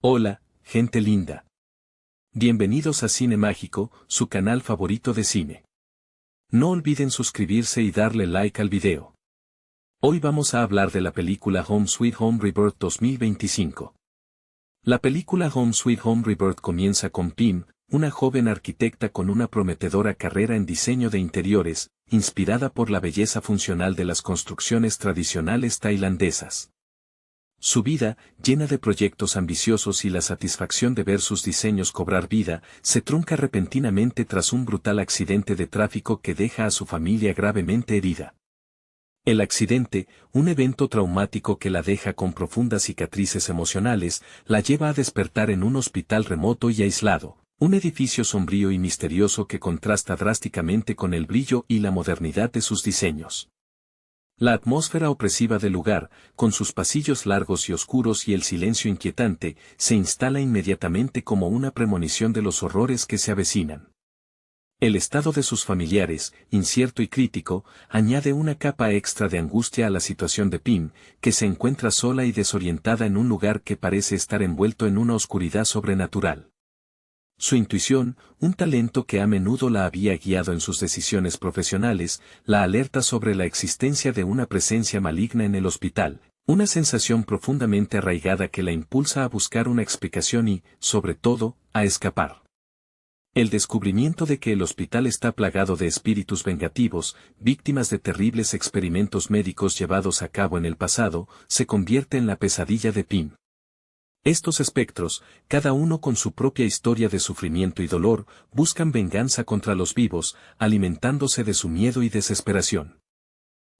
Hola, gente linda. Bienvenidos a Cine Mágico, su canal favorito de cine. No olviden suscribirse y darle like al video. Hoy vamos a hablar de la película Home Sweet Home Rebirth 2025. La película Home Sweet Home Rebirth comienza con Pim, una joven arquitecta con una prometedora carrera en diseño de interiores, inspirada por la belleza funcional de las construcciones tradicionales tailandesas. Su vida, llena de proyectos ambiciosos y la satisfacción de ver sus diseños cobrar vida, se trunca repentinamente tras un brutal accidente de tráfico que deja a su familia gravemente herida. El accidente, un evento traumático que la deja con profundas cicatrices emocionales, la lleva a despertar en un hospital remoto y aislado, un edificio sombrío y misterioso que contrasta drásticamente con el brillo y la modernidad de sus diseños. La atmósfera opresiva del lugar, con sus pasillos largos y oscuros y el silencio inquietante, se instala inmediatamente como una premonición de los horrores que se avecinan. El estado de sus familiares, incierto y crítico, añade una capa extra de angustia a la situación de Pim, que se encuentra sola y desorientada en un lugar que parece estar envuelto en una oscuridad sobrenatural. Su intuición, un talento que a menudo la había guiado en sus decisiones profesionales, la alerta sobre la existencia de una presencia maligna en el hospital, una sensación profundamente arraigada que la impulsa a buscar una explicación y, sobre todo, a escapar. El descubrimiento de que el hospital está plagado de espíritus vengativos, víctimas de terribles experimentos médicos llevados a cabo en el pasado, se convierte en la pesadilla de Pim. Estos espectros, cada uno con su propia historia de sufrimiento y dolor, buscan venganza contra los vivos, alimentándose de su miedo y desesperación.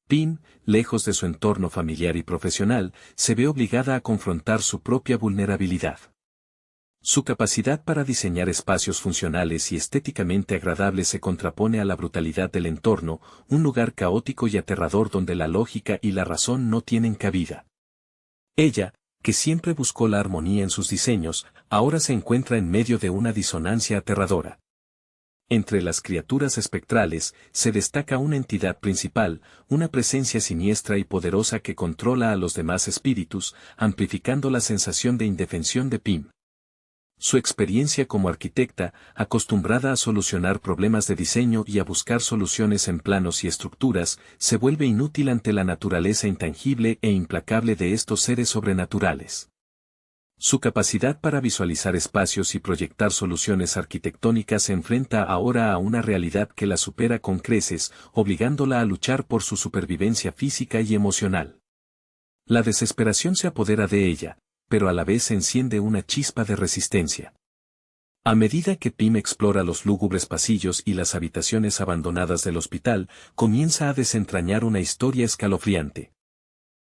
Pim, lejos de su entorno familiar y profesional, se ve obligada a confrontar su propia vulnerabilidad. Su capacidad para diseñar espacios funcionales y estéticamente agradables se contrapone a la brutalidad del entorno, un lugar caótico y aterrador donde la lógica y la razón no tienen cabida. Ella, que siempre buscó la armonía en sus diseños, ahora se encuentra en medio de una disonancia aterradora. Entre las criaturas espectrales, se destaca una entidad principal, una presencia siniestra y poderosa que controla a los demás espíritus, amplificando la sensación de indefensión de Pim. Su experiencia como arquitecta, acostumbrada a solucionar problemas de diseño y a buscar soluciones en planos y estructuras, se vuelve inútil ante la naturaleza intangible e implacable de estos seres sobrenaturales. Su capacidad para visualizar espacios y proyectar soluciones arquitectónicas se enfrenta ahora a una realidad que la supera con creces, obligándola a luchar por su supervivencia física y emocional. La desesperación se apodera de ella, pero a la vez enciende una chispa de resistencia. A medida que Pim explora los lúgubres pasillos y las habitaciones abandonadas del hospital, comienza a desentrañar una historia escalofriante.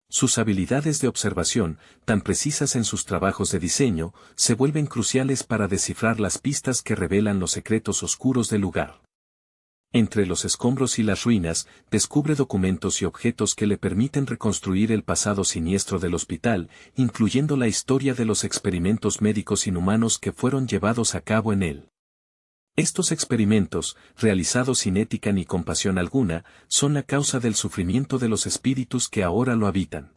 Sus habilidades de observación, tan precisas en sus trabajos de diseño, se vuelven cruciales para descifrar las pistas que revelan los secretos oscuros del lugar. Entre los escombros y las ruinas, descubre documentos y objetos que le permiten reconstruir el pasado siniestro del hospital, incluyendo la historia de los experimentos médicos inhumanos que fueron llevados a cabo en él. Estos experimentos, realizados sin ética ni compasión alguna, son la causa del sufrimiento de los espíritus que ahora lo habitan.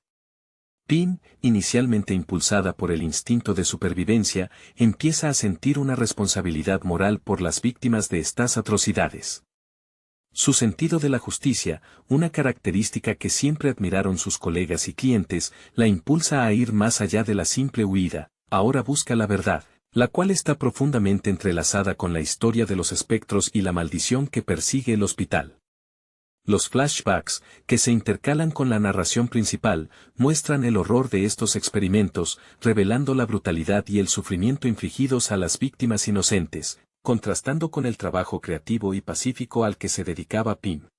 Pim, inicialmente impulsada por el instinto de supervivencia, empieza a sentir una responsabilidad moral por las víctimas de estas atrocidades. Su sentido de la justicia, una característica que siempre admiraron sus colegas y clientes, la impulsa a ir más allá de la simple huida, ahora busca la verdad, la cual está profundamente entrelazada con la historia de los espectros y la maldición que persigue el hospital. Los flashbacks, que se intercalan con la narración principal, muestran el horror de estos experimentos, revelando la brutalidad y el sufrimiento infligidos a las víctimas inocentes, contrastando con el trabajo creativo y pacífico al que se dedicaba Pim.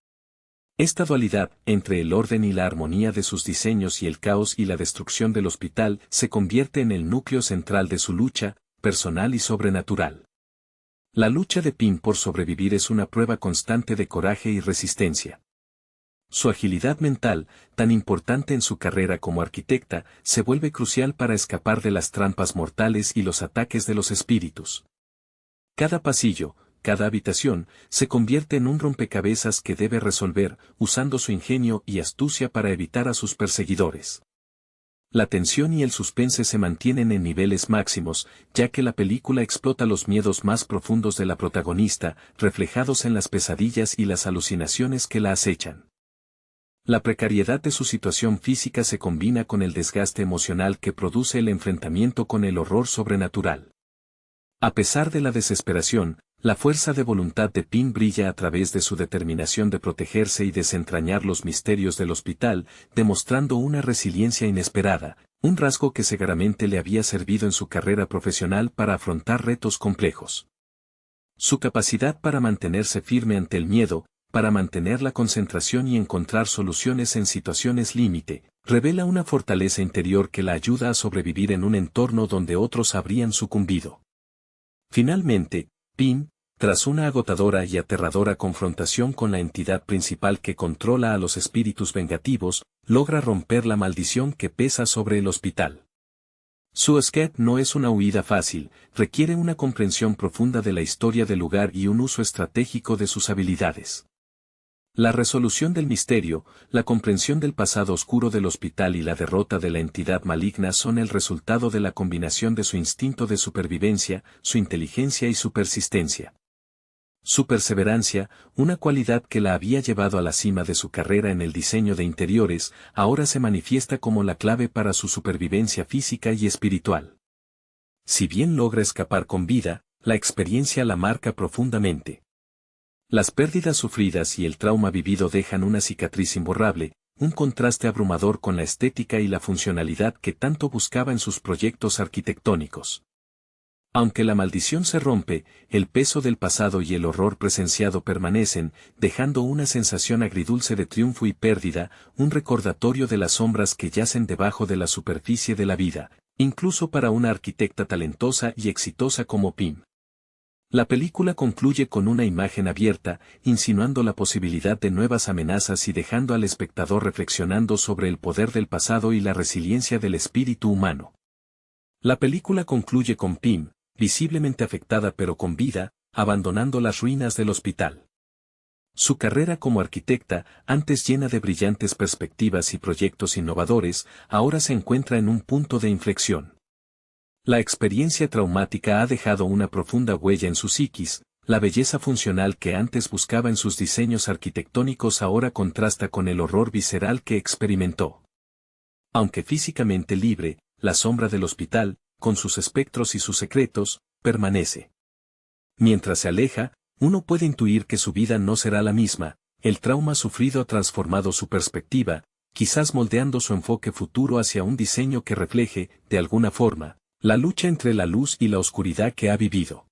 Esta dualidad, entre el orden y la armonía de sus diseños y el caos y la destrucción del hospital, se convierte en el núcleo central de su lucha, personal y sobrenatural. La lucha de Pim por sobrevivir es una prueba constante de coraje y resistencia. Su agilidad mental, tan importante en su carrera como arquitecta, se vuelve crucial para escapar de las trampas mortales y los ataques de los espíritus. Cada pasillo, cada habitación, se convierte en un rompecabezas que debe resolver, usando su ingenio y astucia para evitar a sus perseguidores. La tensión y el suspense se mantienen en niveles máximos, ya que la película explota los miedos más profundos de la protagonista, reflejados en las pesadillas y las alucinaciones que la acechan. La precariedad de su situación física se combina con el desgaste emocional que produce el enfrentamiento con el horror sobrenatural. A pesar de la desesperación, la fuerza de voluntad de Pym brilla a través de su determinación de protegerse y desentrañar los misterios del hospital, demostrando una resiliencia inesperada, un rasgo que seguramente le había servido en su carrera profesional para afrontar retos complejos. Su capacidad para mantenerse firme ante el miedo, para mantener la concentración y encontrar soluciones en situaciones límite, revela una fortaleza interior que la ayuda a sobrevivir en un entorno donde otros habrían sucumbido. Finalmente, Pym, tras una agotadora y aterradora confrontación con la entidad principal que controla a los espíritus vengativos, logra romper la maldición que pesa sobre el hospital. Su escape no es una huida fácil, requiere una comprensión profunda de la historia del lugar y un uso estratégico de sus habilidades. La resolución del misterio, la comprensión del pasado oscuro del hospital y la derrota de la entidad maligna son el resultado de la combinación de su instinto de supervivencia, su inteligencia y su persistencia. Su perseverancia, una cualidad que la había llevado a la cima de su carrera en el diseño de interiores, ahora se manifiesta como la clave para su supervivencia física y espiritual. Si bien logra escapar con vida, la experiencia la marca profundamente. Las pérdidas sufridas y el trauma vivido dejan una cicatriz imborrable, un contraste abrumador con la estética y la funcionalidad que tanto buscaba en sus proyectos arquitectónicos. Aunque la maldición se rompe, el peso del pasado y el horror presenciado permanecen, dejando una sensación agridulce de triunfo y pérdida, un recordatorio de las sombras que yacen debajo de la superficie de la vida, incluso para una arquitecta talentosa y exitosa como Pym. La película concluye con una imagen abierta, insinuando la posibilidad de nuevas amenazas y dejando al espectador reflexionando sobre el poder del pasado y la resiliencia del espíritu humano. La película concluye con Pym, visiblemente afectada pero con vida, abandonando las ruinas del hospital. Su carrera como arquitecta, antes llena de brillantes perspectivas y proyectos innovadores, ahora se encuentra en un punto de inflexión. La experiencia traumática ha dejado una profunda huella en su psiquis, la belleza funcional que antes buscaba en sus diseños arquitectónicos ahora contrasta con el horror visceral que experimentó. Aunque físicamente libre, la sombra del hospital, con sus espectros y sus secretos, permanece. Mientras se aleja, uno puede intuir que su vida no será la misma, el trauma sufrido ha transformado su perspectiva, quizás moldeando su enfoque futuro hacia un diseño que refleje, de alguna forma, la lucha entre la luz y la oscuridad que ha vivido.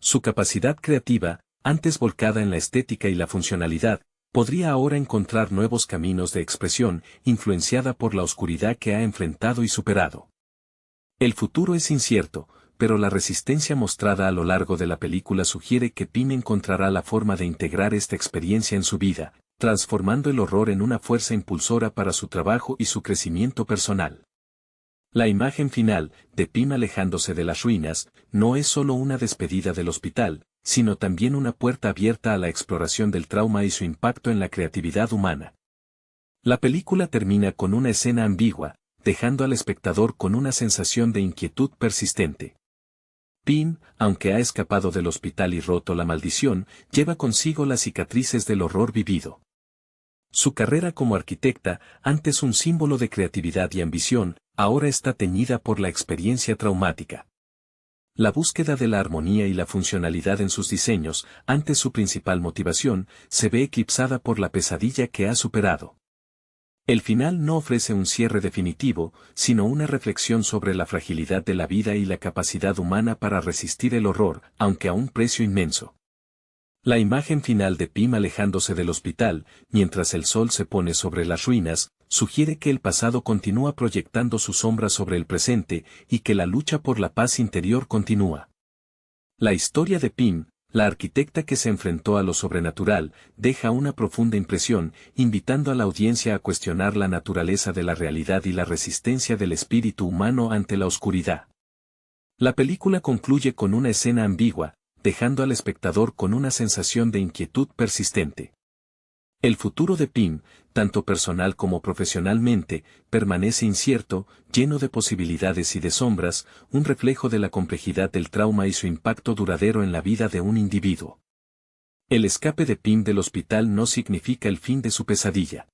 Su capacidad creativa, antes volcada en la estética y la funcionalidad, podría ahora encontrar nuevos caminos de expresión, influenciada por la oscuridad que ha enfrentado y superado. El futuro es incierto, pero la resistencia mostrada a lo largo de la película sugiere que Pym encontrará la forma de integrar esta experiencia en su vida, transformando el horror en una fuerza impulsora para su trabajo y su crecimiento personal. La imagen final, de Pym alejándose de las ruinas, no es solo una despedida del hospital, sino también una puerta abierta a la exploración del trauma y su impacto en la creatividad humana. La película termina con una escena ambigua, dejando al espectador con una sensación de inquietud persistente. Pym, aunque ha escapado del hospital y roto la maldición, lleva consigo las cicatrices del horror vivido. Su carrera como arquitecta, antes un símbolo de creatividad y ambición, ahora está teñida por la experiencia traumática. La búsqueda de la armonía y la funcionalidad en sus diseños, antes su principal motivación, se ve eclipsada por la pesadilla que ha superado. El final no ofrece un cierre definitivo, sino una reflexión sobre la fragilidad de la vida y la capacidad humana para resistir el horror, aunque a un precio inmenso. La imagen final de Pym alejándose del hospital, mientras el sol se pone sobre las ruinas, sugiere que el pasado continúa proyectando su sombra sobre el presente y que la lucha por la paz interior continúa. La historia de Pym, la arquitecta que se enfrentó a lo sobrenatural, deja una profunda impresión, invitando a la audiencia a cuestionar la naturaleza de la realidad y la resistencia del espíritu humano ante la oscuridad. La película concluye con una escena ambigua, dejando al espectador con una sensación de inquietud persistente. El futuro de Pim, tanto personal como profesionalmente, permanece incierto, lleno de posibilidades y de sombras, un reflejo de la complejidad del trauma y su impacto duradero en la vida de un individuo. El escape de Pim del hospital no significa el fin de su pesadilla.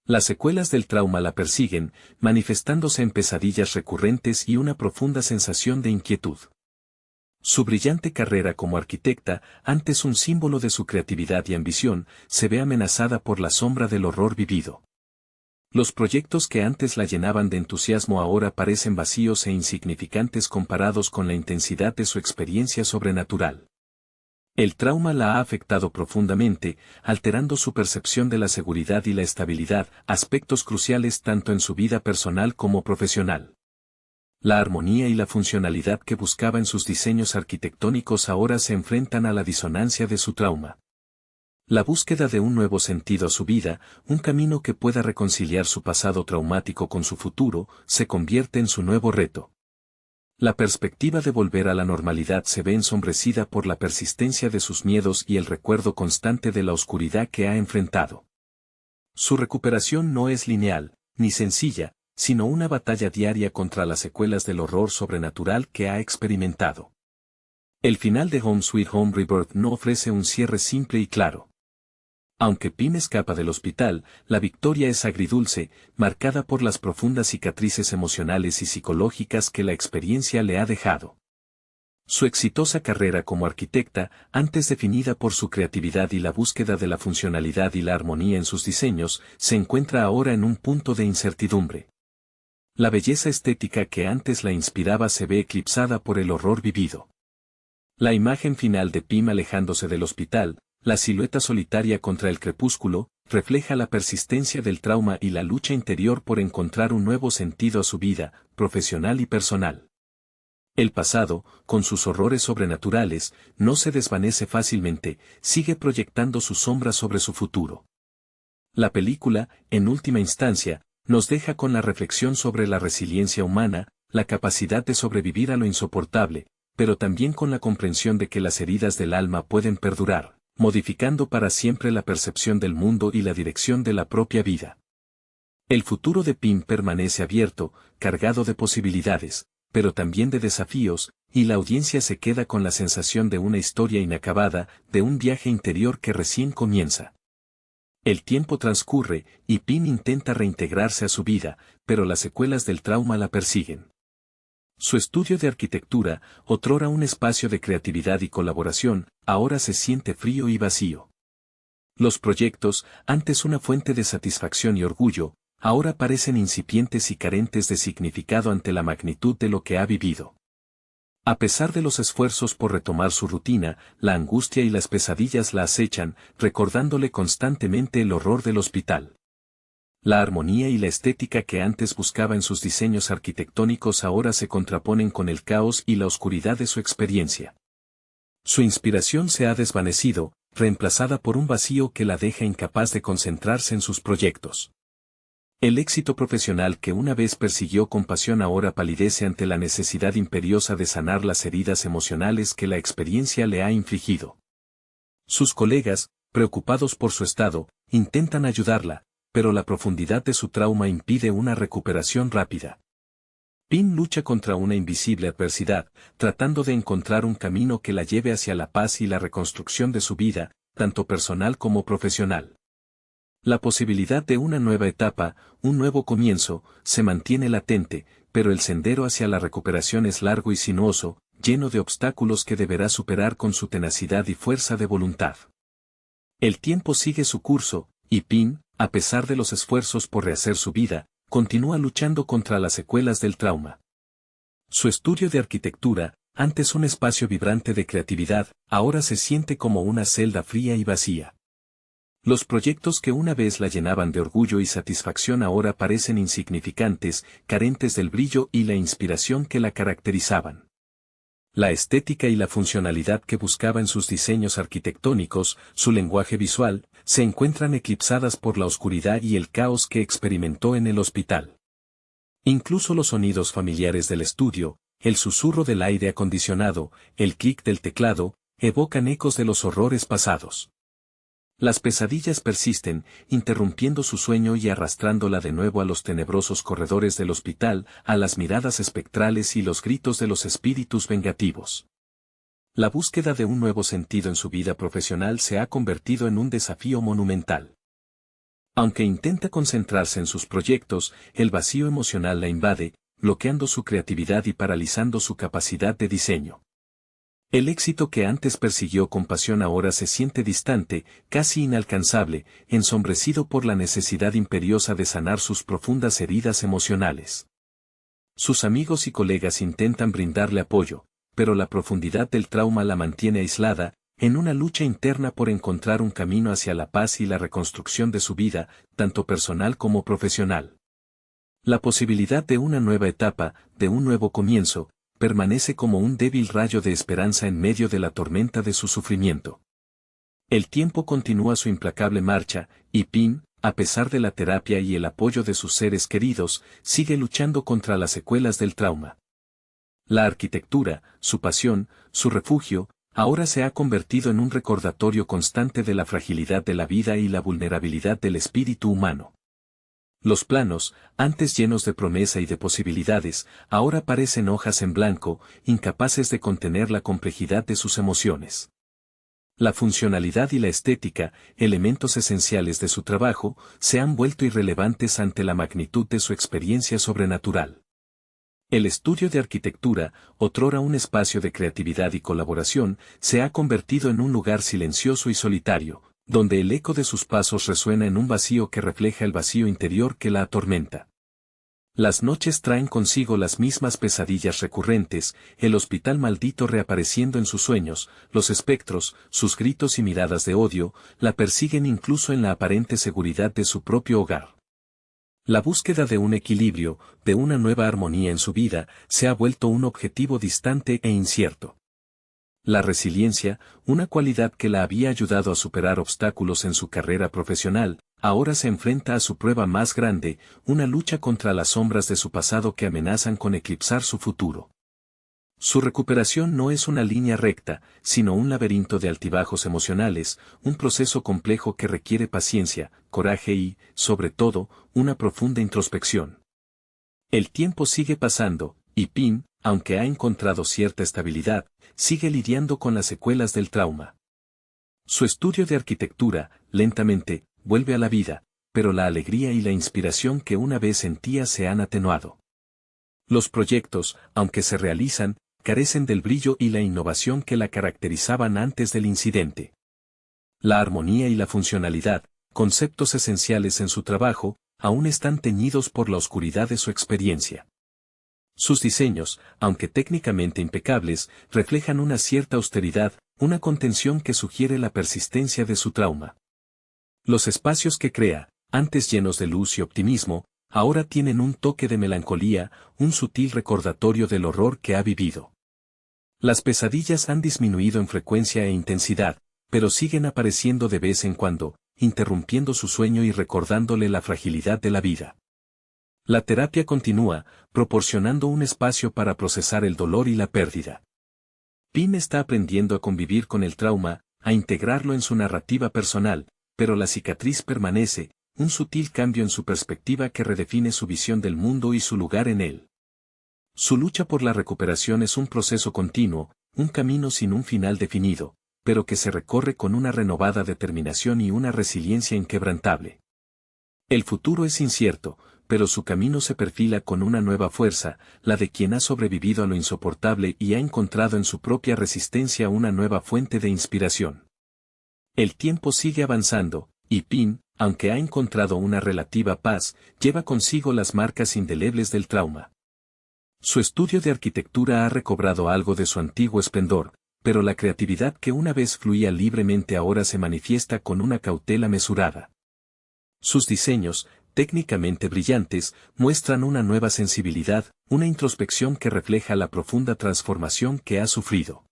Las secuelas del trauma la persiguen, manifestándose en pesadillas recurrentes y una profunda sensación de inquietud. Su brillante carrera como arquitecta, antes un símbolo de su creatividad y ambición, se ve amenazada por la sombra del horror vivido. Los proyectos que antes la llenaban de entusiasmo ahora parecen vacíos e insignificantes comparados con la intensidad de su experiencia sobrenatural. El trauma la ha afectado profundamente, alterando su percepción de la seguridad y la estabilidad, aspectos cruciales tanto en su vida personal como profesional. La armonía y la funcionalidad que buscaba en sus diseños arquitectónicos ahora se enfrentan a la disonancia de su trauma. La búsqueda de un nuevo sentido a su vida, un camino que pueda reconciliar su pasado traumático con su futuro, se convierte en su nuevo reto. La perspectiva de volver a la normalidad se ve ensombrecida por la persistencia de sus miedos y el recuerdo constante de la oscuridad que ha enfrentado. Su recuperación no es lineal, ni sencilla, sino una batalla diaria contra las secuelas del horror sobrenatural que ha experimentado. El final de Home Sweet Home Rebirth no ofrece un cierre simple y claro. Aunque Pim escapa del hospital, la victoria es agridulce, marcada por las profundas cicatrices emocionales y psicológicas que la experiencia le ha dejado. Su exitosa carrera como arquitecta, antes definida por su creatividad y la búsqueda de la funcionalidad y la armonía en sus diseños, se encuentra ahora en un punto de incertidumbre. La belleza estética que antes la inspiraba se ve eclipsada por el horror vivido. La imagen final de Pim alejándose del hospital, la silueta solitaria contra el crepúsculo, refleja la persistencia del trauma y la lucha interior por encontrar un nuevo sentido a su vida, profesional y personal. El pasado, con sus horrores sobrenaturales, no se desvanece fácilmente, sigue proyectando su sombra sobre su futuro. La película, en última instancia, nos deja con la reflexión sobre la resiliencia humana, la capacidad de sobrevivir a lo insoportable, pero también con la comprensión de que las heridas del alma pueden perdurar, modificando para siempre la percepción del mundo y la dirección de la propia vida. El futuro de Pim permanece abierto, cargado de posibilidades, pero también de desafíos, y la audiencia se queda con la sensación de una historia inacabada, de un viaje interior que recién comienza. El tiempo transcurre, y Pim intenta reintegrarse a su vida, pero las secuelas del trauma la persiguen. Su estudio de arquitectura, otrora un espacio de creatividad y colaboración, ahora se siente frío y vacío. Los proyectos, antes una fuente de satisfacción y orgullo, ahora parecen incipientes y carentes de significado ante la magnitud de lo que ha vivido. A pesar de los esfuerzos por retomar su rutina, la angustia y las pesadillas la acechan, recordándole constantemente el horror del hospital. La armonía y la estética que antes buscaba en sus diseños arquitectónicos ahora se contraponen con el caos y la oscuridad de su experiencia. Su inspiración se ha desvanecido, reemplazada por un vacío que la deja incapaz de concentrarse en sus proyectos. El éxito profesional que una vez persiguió con pasión ahora palidece ante la necesidad imperiosa de sanar las heridas emocionales que la experiencia le ha infligido. Sus colegas, preocupados por su estado, intentan ayudarla, pero la profundidad de su trauma impide una recuperación rápida. Pim lucha contra una invisible adversidad, tratando de encontrar un camino que la lleve hacia la paz y la reconstrucción de su vida, tanto personal como profesional. La posibilidad de una nueva etapa, un nuevo comienzo, se mantiene latente, pero el sendero hacia la recuperación es largo y sinuoso, lleno de obstáculos que deberá superar con su tenacidad y fuerza de voluntad. El tiempo sigue su curso, y Pim, a pesar de los esfuerzos por rehacer su vida, continúa luchando contra las secuelas del trauma. Su estudio de arquitectura, antes un espacio vibrante de creatividad, ahora se siente como una celda fría y vacía. Los proyectos que una vez la llenaban de orgullo y satisfacción ahora parecen insignificantes, carentes del brillo y la inspiración que la caracterizaban. La estética y la funcionalidad que buscaba en sus diseños arquitectónicos, su lenguaje visual, se encuentran eclipsadas por la oscuridad y el caos que experimentó en el hospital. Incluso los sonidos familiares del estudio, el susurro del aire acondicionado, el clic del teclado, evocan ecos de los horrores pasados. Las pesadillas persisten, interrumpiendo su sueño y arrastrándola de nuevo a los tenebrosos corredores del hospital, a las miradas espectrales y los gritos de los espíritus vengativos. La búsqueda de un nuevo sentido en su vida profesional se ha convertido en un desafío monumental. Aunque intenta concentrarse en sus proyectos, el vacío emocional la invade, bloqueando su creatividad y paralizando su capacidad de diseño. El éxito que antes persiguió con pasión ahora se siente distante, casi inalcanzable, ensombrecido por la necesidad imperiosa de sanar sus profundas heridas emocionales. Sus amigos y colegas intentan brindarle apoyo, pero la profundidad del trauma la mantiene aislada, en una lucha interna por encontrar un camino hacia la paz y la reconstrucción de su vida, tanto personal como profesional. La posibilidad de una nueva etapa, de un nuevo comienzo, permanece como un débil rayo de esperanza en medio de la tormenta de su sufrimiento. El tiempo continúa su implacable marcha, y Pim, a pesar de la terapia y el apoyo de sus seres queridos, sigue luchando contra las secuelas del trauma. La arquitectura, su pasión, su refugio, ahora se ha convertido en un recordatorio constante de la fragilidad de la vida y la vulnerabilidad del espíritu humano. Los planos, antes llenos de promesa y de posibilidades, ahora parecen hojas en blanco, incapaces de contener la complejidad de sus emociones. La funcionalidad y la estética, elementos esenciales de su trabajo, se han vuelto irrelevantes ante la magnitud de su experiencia sobrenatural. El estudio de arquitectura, otrora un espacio de creatividad y colaboración, se ha convertido en un lugar silencioso y solitario, donde el eco de sus pasos resuena en un vacío que refleja el vacío interior que la atormenta. Las noches traen consigo las mismas pesadillas recurrentes, el hospital maldito reapareciendo en sus sueños, los espectros, sus gritos y miradas de odio, la persiguen incluso en la aparente seguridad de su propio hogar. La búsqueda de un equilibrio, de una nueva armonía en su vida, se ha vuelto un objetivo distante e incierto. La resiliencia, una cualidad que la había ayudado a superar obstáculos en su carrera profesional, ahora se enfrenta a su prueba más grande, una lucha contra las sombras de su pasado que amenazan con eclipsar su futuro. Su recuperación no es una línea recta, sino un laberinto de altibajos emocionales, un proceso complejo que requiere paciencia, coraje y, sobre todo, una profunda introspección. El tiempo sigue pasando, y Pim, aunque ha encontrado cierta estabilidad, sigue lidiando con las secuelas del trauma. Su estudio de arquitectura, lentamente, vuelve a la vida, pero la alegría y la inspiración que una vez sentía se han atenuado. Los proyectos, aunque se realizan, carecen del brillo y la innovación que la caracterizaban antes del incidente. La armonía y la funcionalidad, conceptos esenciales en su trabajo, aún están teñidos por la oscuridad de su experiencia. Sus diseños, aunque técnicamente impecables, reflejan una cierta austeridad, una contención que sugiere la persistencia de su trauma. Los espacios que crea, antes llenos de luz y optimismo, ahora tienen un toque de melancolía, un sutil recordatorio del horror que ha vivido. Las pesadillas han disminuido en frecuencia e intensidad, pero siguen apareciendo de vez en cuando, interrumpiendo su sueño y recordándole la fragilidad de la vida. La terapia continúa, proporcionando un espacio para procesar el dolor y la pérdida. Pim está aprendiendo a convivir con el trauma, a integrarlo en su narrativa personal, pero la cicatriz permanece, un sutil cambio en su perspectiva que redefine su visión del mundo y su lugar en él. Su lucha por la recuperación es un proceso continuo, un camino sin un final definido, pero que se recorre con una renovada determinación y una resiliencia inquebrantable. El futuro es incierto, pero su camino se perfila con una nueva fuerza, la de quien ha sobrevivido a lo insoportable y ha encontrado en su propia resistencia una nueva fuente de inspiración. El tiempo sigue avanzando, y Pim, aunque ha encontrado una relativa paz, lleva consigo las marcas indelebles del trauma. Su estudio de arquitectura ha recobrado algo de su antiguo esplendor, pero la creatividad que una vez fluía libremente ahora se manifiesta con una cautela mesurada. Sus diseños, técnicamente brillantes, muestran una nueva sensibilidad, una introspección que refleja la profunda transformación que ha sufrido.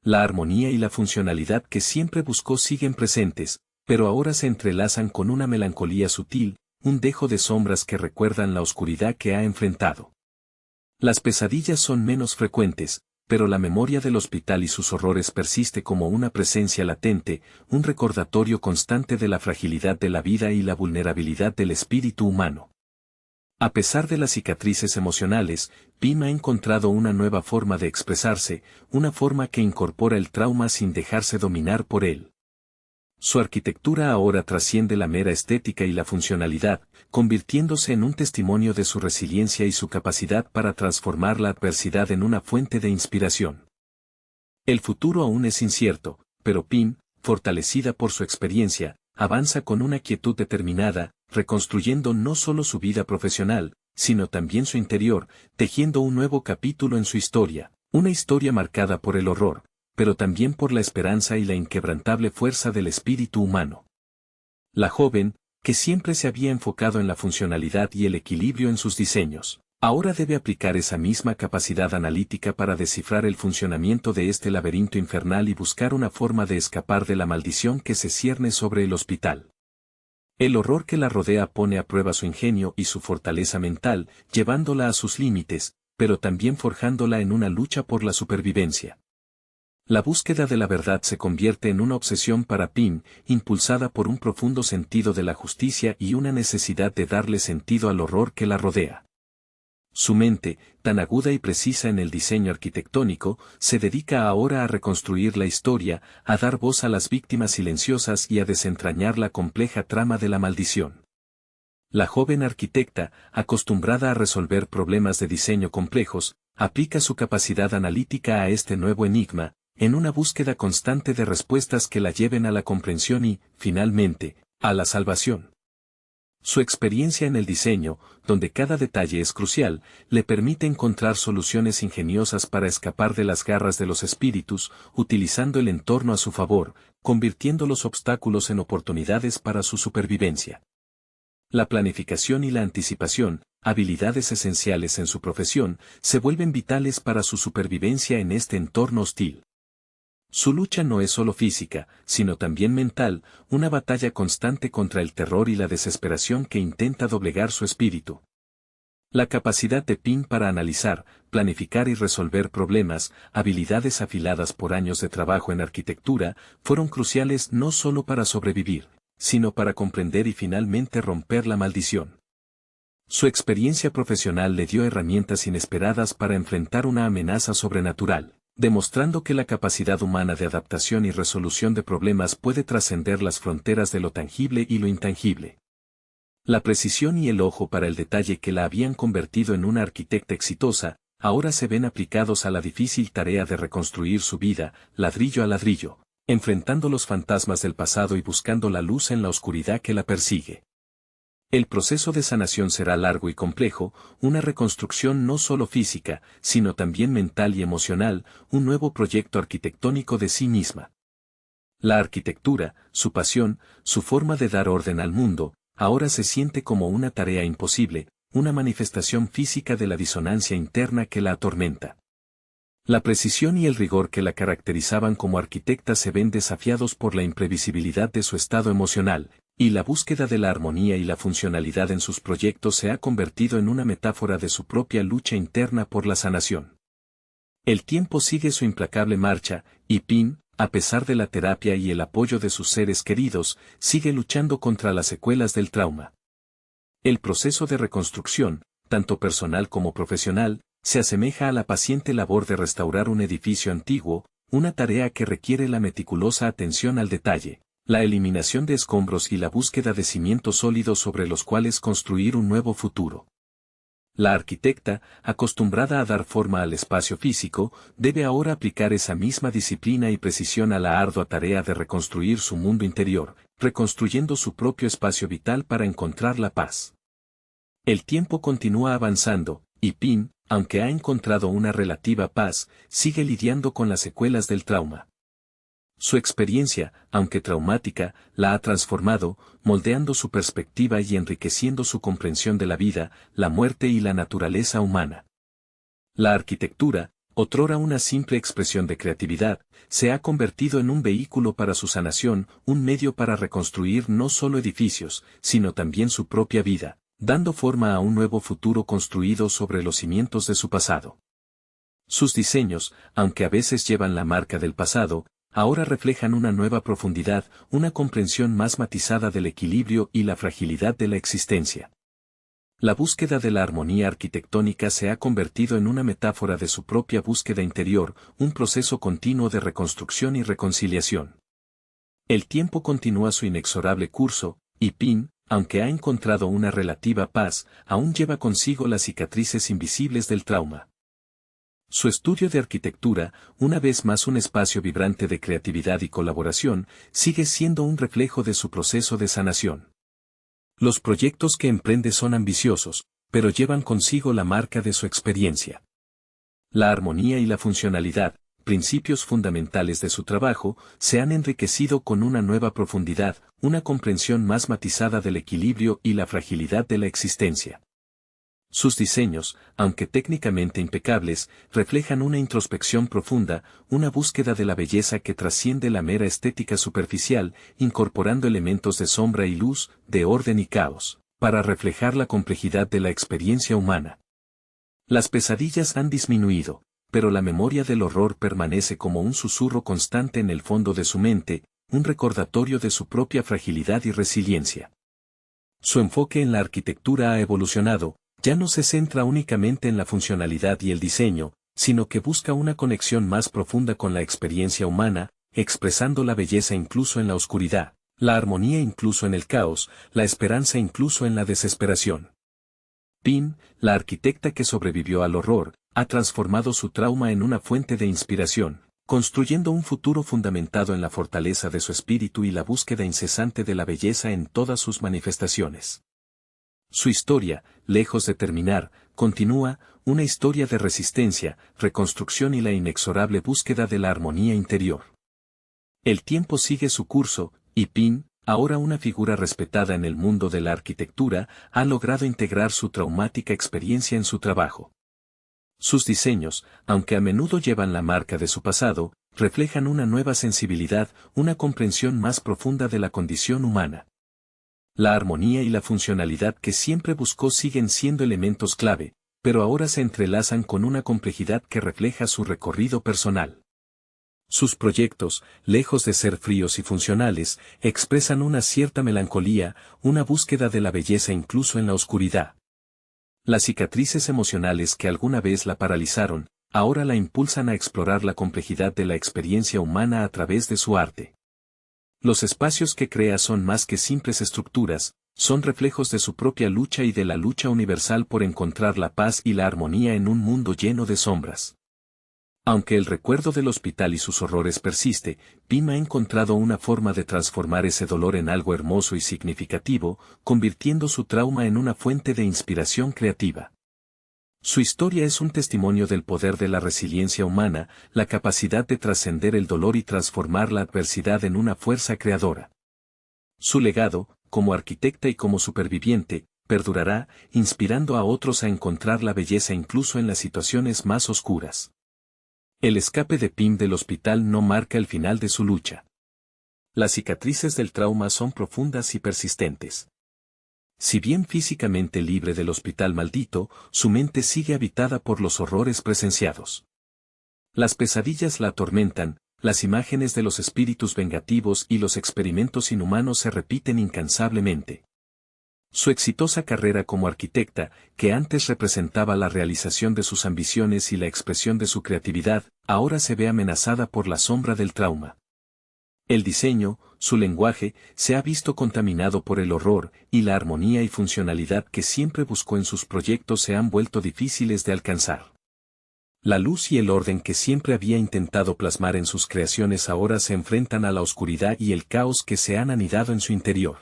La armonía y la funcionalidad que siempre buscó siguen presentes, pero ahora se entrelazan con una melancolía sutil, un dejo de sombras que recuerdan la oscuridad que ha enfrentado. Las pesadillas son menos frecuentes, pero la memoria del hospital y sus horrores persiste como una presencia latente, un recordatorio constante de la fragilidad de la vida y la vulnerabilidad del espíritu humano. A pesar de las cicatrices emocionales, Pym ha encontrado una nueva forma de expresarse, una forma que incorpora el trauma sin dejarse dominar por él. Su arquitectura ahora trasciende la mera estética y la funcionalidad, convirtiéndose en un testimonio de su resiliencia y su capacidad para transformar la adversidad en una fuente de inspiración. El futuro aún es incierto, pero Pym, fortalecida por su experiencia, avanza con una quietud determinada, reconstruyendo no solo su vida profesional, sino también su interior, tejiendo un nuevo capítulo en su historia, una historia marcada por el horror, pero también por la esperanza y la inquebrantable fuerza del espíritu humano. La joven, que siempre se había enfocado en la funcionalidad y el equilibrio en sus diseños, ahora debe aplicar esa misma capacidad analítica para descifrar el funcionamiento de este laberinto infernal y buscar una forma de escapar de la maldición que se cierne sobre el hospital. El horror que la rodea pone a prueba su ingenio y su fortaleza mental, llevándola a sus límites, pero también forjándola en una lucha por la supervivencia. La búsqueda de la verdad se convierte en una obsesión para Pym, impulsada por un profundo sentido de la justicia y una necesidad de darle sentido al horror que la rodea. Su mente, tan aguda y precisa en el diseño arquitectónico, se dedica ahora a reconstruir la historia, a dar voz a las víctimas silenciosas y a desentrañar la compleja trama de la maldición. La joven arquitecta, acostumbrada a resolver problemas de diseño complejos, aplica su capacidad analítica a este nuevo enigma, en una búsqueda constante de respuestas que la lleven a la comprensión y, finalmente, a la salvación. Su experiencia en el diseño, donde cada detalle es crucial, le permite encontrar soluciones ingeniosas para escapar de las garras de los espíritus, utilizando el entorno a su favor, convirtiendo los obstáculos en oportunidades para su supervivencia. La planificación y la anticipación, habilidades esenciales en su profesión, se vuelven vitales para su supervivencia en este entorno hostil. Su lucha no es solo física, sino también mental, una batalla constante contra el terror y la desesperación que intenta doblegar su espíritu. La capacidad de Pym para analizar, planificar y resolver problemas, habilidades afiladas por años de trabajo en arquitectura, fueron cruciales no solo para sobrevivir, sino para comprender y finalmente romper la maldición. Su experiencia profesional le dio herramientas inesperadas para enfrentar una amenaza sobrenatural, demostrando que la capacidad humana de adaptación y resolución de problemas puede trascender las fronteras de lo tangible y lo intangible. La precisión y el ojo para el detalle que la habían convertido en una arquitecta exitosa, ahora se ven aplicados a la difícil tarea de reconstruir su vida, ladrillo a ladrillo, enfrentando los fantasmas del pasado y buscando la luz en la oscuridad que la persigue. El proceso de sanación será largo y complejo, una reconstrucción no solo física, sino también mental y emocional, un nuevo proyecto arquitectónico de sí misma. La arquitectura, su pasión, su forma de dar orden al mundo, ahora se siente como una tarea imposible, una manifestación física de la disonancia interna que la atormenta. La precisión y el rigor que la caracterizaban como arquitecta se ven desafiados por la imprevisibilidad de su estado emocional, y la búsqueda de la armonía y la funcionalidad en sus proyectos se ha convertido en una metáfora de su propia lucha interna por la sanación. El tiempo sigue su implacable marcha, y Pym, a pesar de la terapia y el apoyo de sus seres queridos, sigue luchando contra las secuelas del trauma. El proceso de reconstrucción, tanto personal como profesional, se asemeja a la paciente labor de restaurar un edificio antiguo, una tarea que requiere la meticulosa atención al detalle, la eliminación de escombros y la búsqueda de cimientos sólidos sobre los cuales construir un nuevo futuro. La arquitecta, acostumbrada a dar forma al espacio físico, debe ahora aplicar esa misma disciplina y precisión a la ardua tarea de reconstruir su mundo interior, reconstruyendo su propio espacio vital para encontrar la paz. El tiempo continúa avanzando, y Pym, aunque ha encontrado una relativa paz, sigue lidiando con las secuelas del trauma. Su experiencia, aunque traumática, la ha transformado, moldeando su perspectiva y enriqueciendo su comprensión de la vida, la muerte y la naturaleza humana. La arquitectura, otrora una simple expresión de creatividad, se ha convertido en un vehículo para su sanación, un medio para reconstruir no solo edificios, sino también su propia vida, dando forma a un nuevo futuro construido sobre los cimientos de su pasado. Sus diseños, aunque a veces llevan la marca del pasado, ahora reflejan una nueva profundidad, una comprensión más matizada del equilibrio y la fragilidad de la existencia. La búsqueda de la armonía arquitectónica se ha convertido en una metáfora de su propia búsqueda interior, un proceso continuo de reconstrucción y reconciliación. El tiempo continúa su inexorable curso, y Pym, aunque ha encontrado una relativa paz, aún lleva consigo las cicatrices invisibles del trauma. Su estudio de arquitectura, una vez más un espacio vibrante de creatividad y colaboración, sigue siendo un reflejo de su proceso de sanación. Los proyectos que emprende son ambiciosos, pero llevan consigo la marca de su experiencia. La armonía y la funcionalidad, principios fundamentales de su trabajo, se han enriquecido con una nueva profundidad, una comprensión más matizada del equilibrio y la fragilidad de la existencia. Sus diseños, aunque técnicamente impecables, reflejan una introspección profunda, una búsqueda de la belleza que trasciende la mera estética superficial, incorporando elementos de sombra y luz, de orden y caos, para reflejar la complejidad de la experiencia humana. Las pesadillas han disminuido, pero la memoria del horror permanece como un susurro constante en el fondo de su mente, un recordatorio de su propia fragilidad y resiliencia. Su enfoque en la arquitectura ha evolucionado, ya no se centra únicamente en la funcionalidad y el diseño, sino que busca una conexión más profunda con la experiencia humana, expresando la belleza incluso en la oscuridad, la armonía incluso en el caos, la esperanza incluso en la desesperación. Pym, la arquitecta que sobrevivió al horror, ha transformado su trauma en una fuente de inspiración, construyendo un futuro fundamentado en la fortaleza de su espíritu y la búsqueda incesante de la belleza en todas sus manifestaciones. Su historia, lejos de terminar, continúa, una historia de resistencia, reconstrucción y la inexorable búsqueda de la armonía interior. El tiempo sigue su curso, y Pym, ahora una figura respetada en el mundo de la arquitectura, ha logrado integrar su traumática experiencia en su trabajo. Sus diseños, aunque a menudo llevan la marca de su pasado, reflejan una nueva sensibilidad, una comprensión más profunda de la condición humana. La armonía y la funcionalidad que siempre buscó siguen siendo elementos clave, pero ahora se entrelazan con una complejidad que refleja su recorrido personal. Sus proyectos, lejos de ser fríos y funcionales, expresan una cierta melancolía, una búsqueda de la belleza incluso en la oscuridad. Las cicatrices emocionales que alguna vez la paralizaron, ahora la impulsan a explorar la complejidad de la experiencia humana a través de su arte. Los espacios que crea son más que simples estructuras, son reflejos de su propia lucha y de la lucha universal por encontrar la paz y la armonía en un mundo lleno de sombras. Aunque el recuerdo del hospital y sus horrores persiste, Pym ha encontrado una forma de transformar ese dolor en algo hermoso y significativo, convirtiendo su trauma en una fuente de inspiración creativa. Su historia es un testimonio del poder de la resiliencia humana, la capacidad de trascender el dolor y transformar la adversidad en una fuerza creadora. Su legado, como arquitecta y como superviviente, perdurará, inspirando a otros a encontrar la belleza incluso en las situaciones más oscuras. El escape de Pym del hospital no marca el final de su lucha. Las cicatrices del trauma son profundas y persistentes. Si bien físicamente libre del hospital maldito, su mente sigue habitada por los horrores presenciados. Las pesadillas la atormentan, las imágenes de los espíritus vengativos y los experimentos inhumanos se repiten incansablemente. Su exitosa carrera como arquitecta, que antes representaba la realización de sus ambiciones y la expresión de su creatividad, ahora se ve amenazada por la sombra del trauma. El diseño, su lenguaje, se ha visto contaminado por el horror, y la armonía y funcionalidad que siempre buscó en sus proyectos se han vuelto difíciles de alcanzar. La luz y el orden que siempre había intentado plasmar en sus creaciones ahora se enfrentan a la oscuridad y el caos que se han anidado en su interior.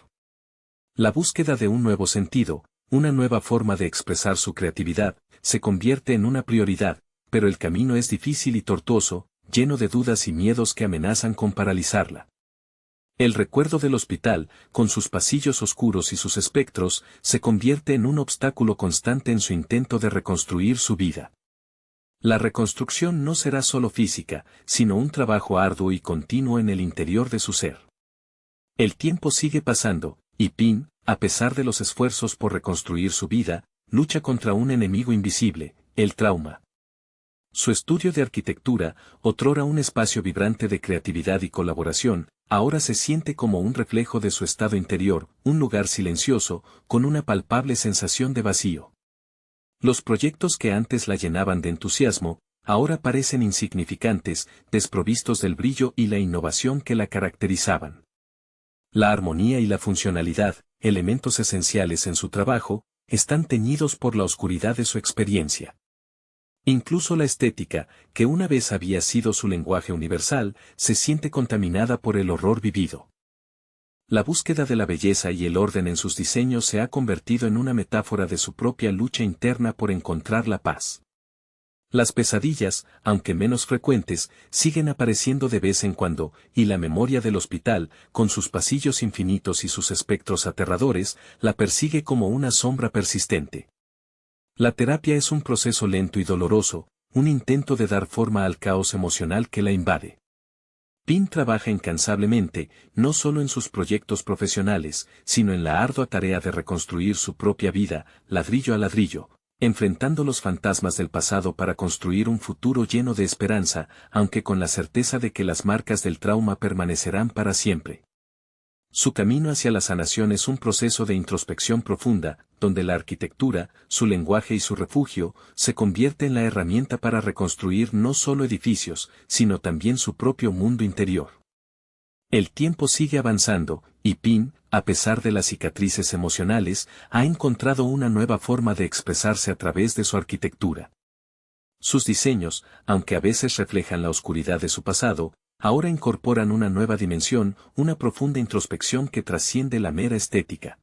La búsqueda de un nuevo sentido, una nueva forma de expresar su creatividad, se convierte en una prioridad, pero el camino es difícil y tortuoso, lleno de dudas y miedos que amenazan con paralizarla. El recuerdo del hospital, con sus pasillos oscuros y sus espectros, se convierte en un obstáculo constante en su intento de reconstruir su vida. La reconstrucción no será solo física, sino un trabajo arduo y continuo en el interior de su ser. El tiempo sigue pasando, y Pym, a pesar de los esfuerzos por reconstruir su vida, lucha contra un enemigo invisible, el trauma. Su estudio de arquitectura, otrora un espacio vibrante de creatividad y colaboración, ahora se siente como un reflejo de su estado interior, un lugar silencioso, con una palpable sensación de vacío. Los proyectos que antes la llenaban de entusiasmo, ahora parecen insignificantes, desprovistos del brillo y la innovación que la caracterizaban. La armonía y la funcionalidad, elementos esenciales en su trabajo, están teñidos por la oscuridad de su experiencia. Incluso la estética, que una vez había sido su lenguaje universal, se siente contaminada por el horror vivido. La búsqueda de la belleza y el orden en sus diseños se ha convertido en una metáfora de su propia lucha interna por encontrar la paz. Las pesadillas, aunque menos frecuentes, siguen apareciendo de vez en cuando, y la memoria del hospital, con sus pasillos infinitos y sus espectros aterradores, la persigue como una sombra persistente. La terapia es un proceso lento y doloroso, un intento de dar forma al caos emocional que la invade. Pin trabaja incansablemente, no solo en sus proyectos profesionales, sino en la ardua tarea de reconstruir su propia vida, ladrillo a ladrillo, enfrentando los fantasmas del pasado para construir un futuro lleno de esperanza, aunque con la certeza de que las marcas del trauma permanecerán para siempre. Su camino hacia la sanación es un proceso de introspección profunda, donde la arquitectura, su lenguaje y su refugio, se convierte en la herramienta para reconstruir no solo edificios, sino también su propio mundo interior. El tiempo sigue avanzando, y Pin, a pesar de las cicatrices emocionales, ha encontrado una nueva forma de expresarse a través de su arquitectura. Sus diseños, aunque a veces reflejan la oscuridad de su pasado, ahora incorporan una nueva dimensión, una profunda introspección que trasciende la mera estética.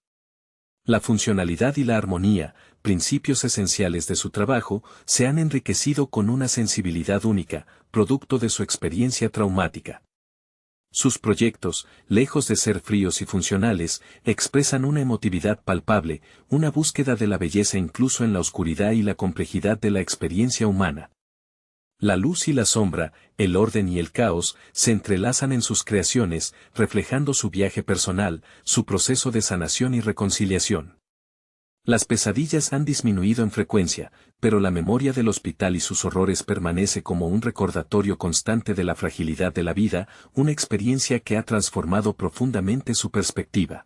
La funcionalidad y la armonía, principios esenciales de su trabajo, se han enriquecido con una sensibilidad única, producto de su experiencia traumática. Sus proyectos, lejos de ser fríos y funcionales, expresan una emotividad palpable, una búsqueda de la belleza incluso en la oscuridad y la complejidad de la experiencia humana. La luz y la sombra, el orden y el caos, se entrelazan en sus creaciones, reflejando su viaje personal, su proceso de sanación y reconciliación. Las pesadillas han disminuido en frecuencia, pero la memoria del hospital y sus horrores permanece como un recordatorio constante de la fragilidad de la vida, una experiencia que ha transformado profundamente su perspectiva.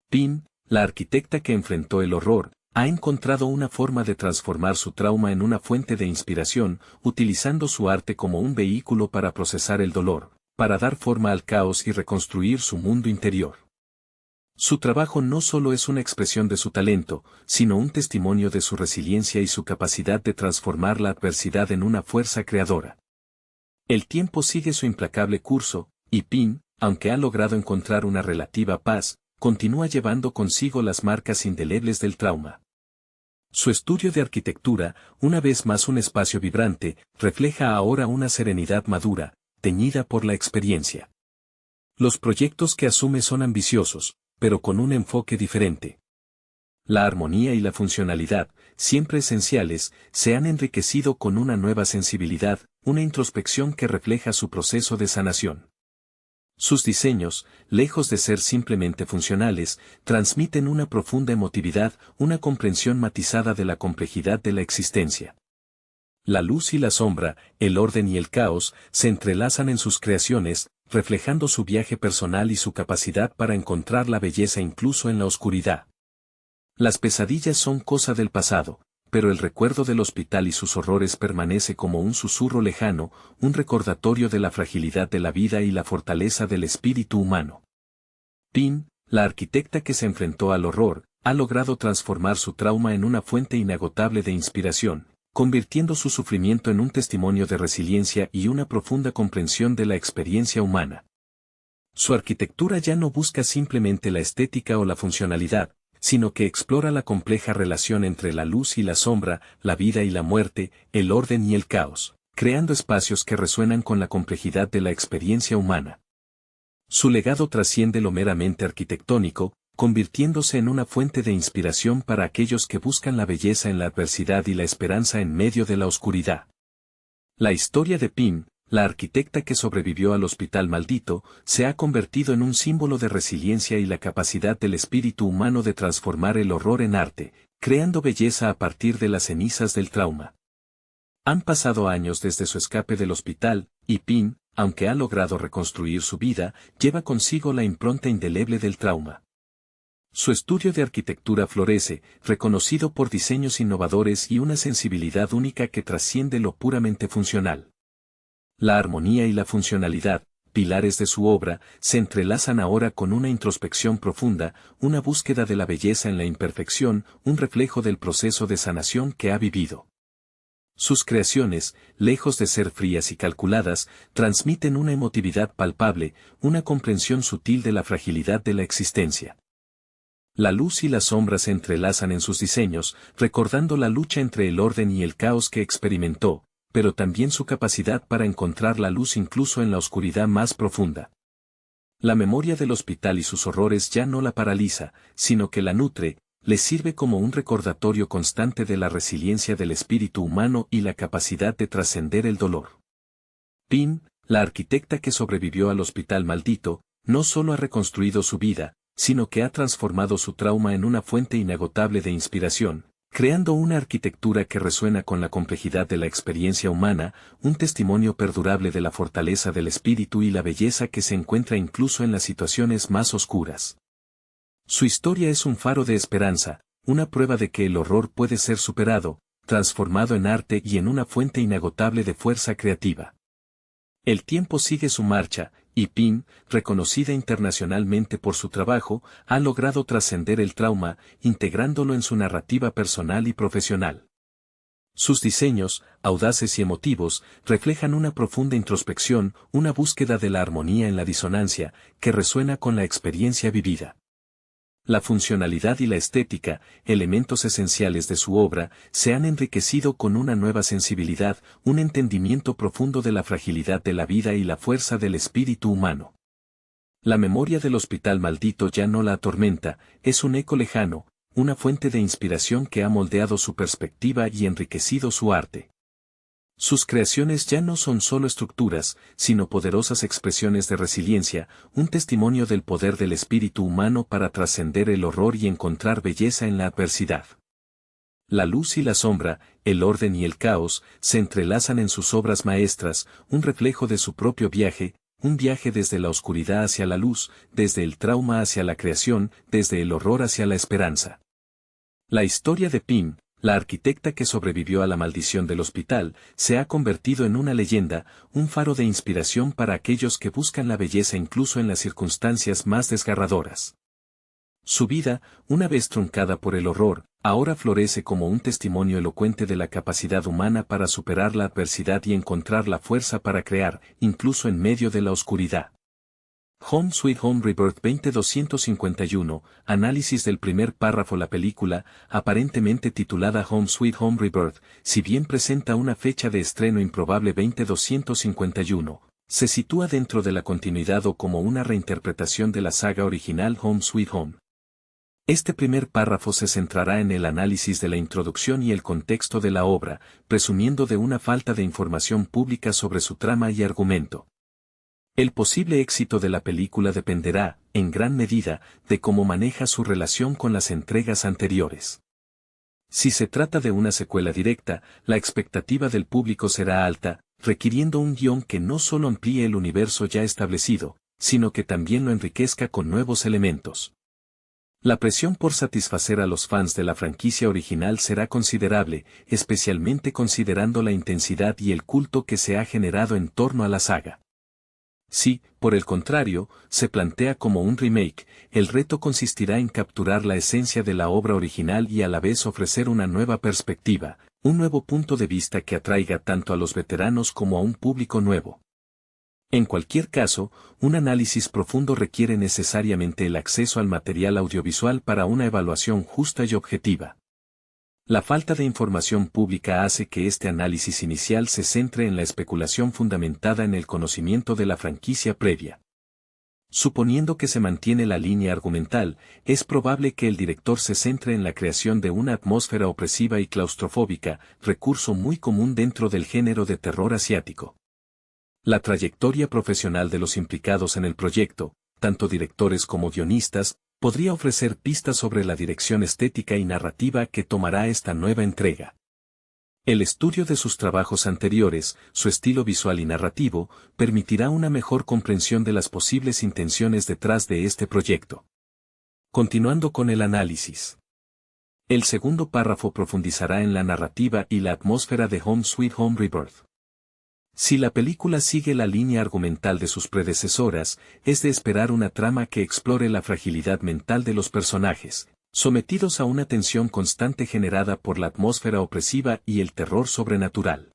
Pin, la arquitecta que enfrentó el horror, ha encontrado una forma de transformar su trauma en una fuente de inspiración, utilizando su arte como un vehículo para procesar el dolor, para dar forma al caos y reconstruir su mundo interior. Su trabajo no solo es una expresión de su talento, sino un testimonio de su resiliencia y su capacidad de transformar la adversidad en una fuerza creadora. El tiempo sigue su implacable curso, y Pin, aunque ha logrado encontrar una relativa paz, continúa llevando consigo las marcas indelebles del trauma. Su estudio de arquitectura, una vez más un espacio vibrante, refleja ahora una serenidad madura, teñida por la experiencia. Los proyectos que asume son ambiciosos, pero con un enfoque diferente. La armonía y la funcionalidad, siempre esenciales, se han enriquecido con una nueva sensibilidad, una introspección que refleja su proceso de sanación. Sus diseños, lejos de ser simplemente funcionales, transmiten una profunda emotividad, una comprensión matizada de la complejidad de la existencia. La luz y la sombra, el orden y el caos, se entrelazan en sus creaciones, reflejando su viaje personal y su capacidad para encontrar la belleza incluso en la oscuridad. Las pesadillas son cosa del pasado, pero el recuerdo del hospital y sus horrores permanece como un susurro lejano, un recordatorio de la fragilidad de la vida y la fortaleza del espíritu humano. Pin, la arquitecta que se enfrentó al horror, ha logrado transformar su trauma en una fuente inagotable de inspiración, convirtiendo su sufrimiento en un testimonio de resiliencia y una profunda comprensión de la experiencia humana. Su arquitectura ya no busca simplemente la estética o la funcionalidad, sino que explora la compleja relación entre la luz y la sombra, la vida y la muerte, el orden y el caos, creando espacios que resuenan con la complejidad de la experiencia humana. Su legado trasciende lo meramente arquitectónico, convirtiéndose en una fuente de inspiración para aquellos que buscan la belleza en la adversidad y la esperanza en medio de la oscuridad. La historia de Pin, la arquitecta que sobrevivió al hospital maldito, se ha convertido en un símbolo de resiliencia y la capacidad del espíritu humano de transformar el horror en arte, creando belleza a partir de las cenizas del trauma. Han pasado años desde su escape del hospital, y Pin, aunque ha logrado reconstruir su vida, lleva consigo la impronta indeleble del trauma. Su estudio de arquitectura florece, reconocido por diseños innovadores y una sensibilidad única que trasciende lo puramente funcional. La armonía y la funcionalidad, pilares de su obra, se entrelazan ahora con una introspección profunda, una búsqueda de la belleza en la imperfección, un reflejo del proceso de sanación que ha vivido. Sus creaciones, lejos de ser frías y calculadas, transmiten una emotividad palpable, una comprensión sutil de la fragilidad de la existencia. La luz y la sombra se entrelazan en sus diseños, recordando la lucha entre el orden y el caos que experimentó, pero también su capacidad para encontrar la luz incluso en la oscuridad más profunda. La memoria del hospital y sus horrores ya no la paraliza, sino que la nutre, le sirve como un recordatorio constante de la resiliencia del espíritu humano y la capacidad de trascender el dolor. Pin, la arquitecta que sobrevivió al hospital maldito, no solo ha reconstruido su vida, sino que ha transformado su trauma en una fuente inagotable de inspiración, creando una arquitectura que resuena con la complejidad de la experiencia humana, un testimonio perdurable de la fortaleza del espíritu y la belleza que se encuentra incluso en las situaciones más oscuras. Su historia es un faro de esperanza, una prueba de que el horror puede ser superado, transformado en arte y en una fuente inagotable de fuerza creativa. El tiempo sigue su marcha, y Pin, reconocida internacionalmente por su trabajo, ha logrado trascender el trauma, integrándolo en su narrativa personal y profesional. Sus diseños, audaces y emotivos, reflejan una profunda introspección, una búsqueda de la armonía en la disonancia, que resuena con la experiencia vivida. La funcionalidad y la estética, elementos esenciales de su obra, se han enriquecido con una nueva sensibilidad, un entendimiento profundo de la fragilidad de la vida y la fuerza del espíritu humano. La memoria del hospital maldito ya no la atormenta, es un eco lejano, una fuente de inspiración que ha moldeado su perspectiva y enriquecido su arte. Sus creaciones ya no son solo estructuras, sino poderosas expresiones de resiliencia, un testimonio del poder del espíritu humano para trascender el horror y encontrar belleza en la adversidad. La luz y la sombra, el orden y el caos, se entrelazan en sus obras maestras, un reflejo de su propio viaje, un viaje desde la oscuridad hacia la luz, desde el trauma hacia la creación, desde el horror hacia la esperanza. La historia de Pin, la arquitecta que sobrevivió a la maldición del hospital, se ha convertido en una leyenda, un faro de inspiración para aquellos que buscan la belleza incluso en las circunstancias más desgarradoras. Su vida, una vez truncada por el horror, ahora florece como un testimonio elocuente de la capacidad humana para superar la adversidad y encontrar la fuerza para crear, incluso en medio de la oscuridad. Home Sweet Home Rebirth 20251, análisis del primer párrafo. La película, aparentemente titulada Home Sweet Home Rebirth, si bien presenta una fecha de estreno improbable 20251, se sitúa dentro de la continuidad o como una reinterpretación de la saga original Home Sweet Home. Este primer párrafo se centrará en el análisis de la introducción y el contexto de la obra, presumiendo de una falta de información pública sobre su trama y argumento. El posible éxito de la película dependerá, en gran medida, de cómo maneja su relación con las entregas anteriores. Si se trata de una secuela directa, la expectativa del público será alta, requiriendo un guión que no solo amplíe el universo ya establecido, sino que también lo enriquezca con nuevos elementos. La presión por satisfacer a los fans de la franquicia original será considerable, especialmente considerando la intensidad y el culto que se ha generado en torno a la saga. Si, por el contrario, se plantea como un remake, el reto consistirá en capturar la esencia de la obra original y a la vez ofrecer una nueva perspectiva, un nuevo punto de vista que atraiga tanto a los veteranos como a un público nuevo. En cualquier caso, un análisis profundo requiere necesariamente el acceso al material audiovisual para una evaluación justa y objetiva. La falta de información pública hace que este análisis inicial se centre en la especulación fundamentada en el conocimiento de la franquicia previa. Suponiendo que se mantiene la línea argumental, es probable que el director se centre en la creación de una atmósfera opresiva y claustrofóbica, recurso muy común dentro del género de terror asiático. La trayectoria profesional de los implicados en el proyecto, tanto directores como guionistas, podría ofrecer pistas sobre la dirección estética y narrativa que tomará esta nueva entrega. El estudio de sus trabajos anteriores, su estilo visual y narrativo, permitirá una mejor comprensión de las posibles intenciones detrás de este proyecto. Continuando con el análisis. El segundo párrafo profundizará en la narrativa y la atmósfera de Home Sweet Home Rebirth. Si la película sigue la línea argumental de sus predecesoras, es de esperar una trama que explore la fragilidad mental de los personajes, sometidos a una tensión constante generada por la atmósfera opresiva y el terror sobrenatural.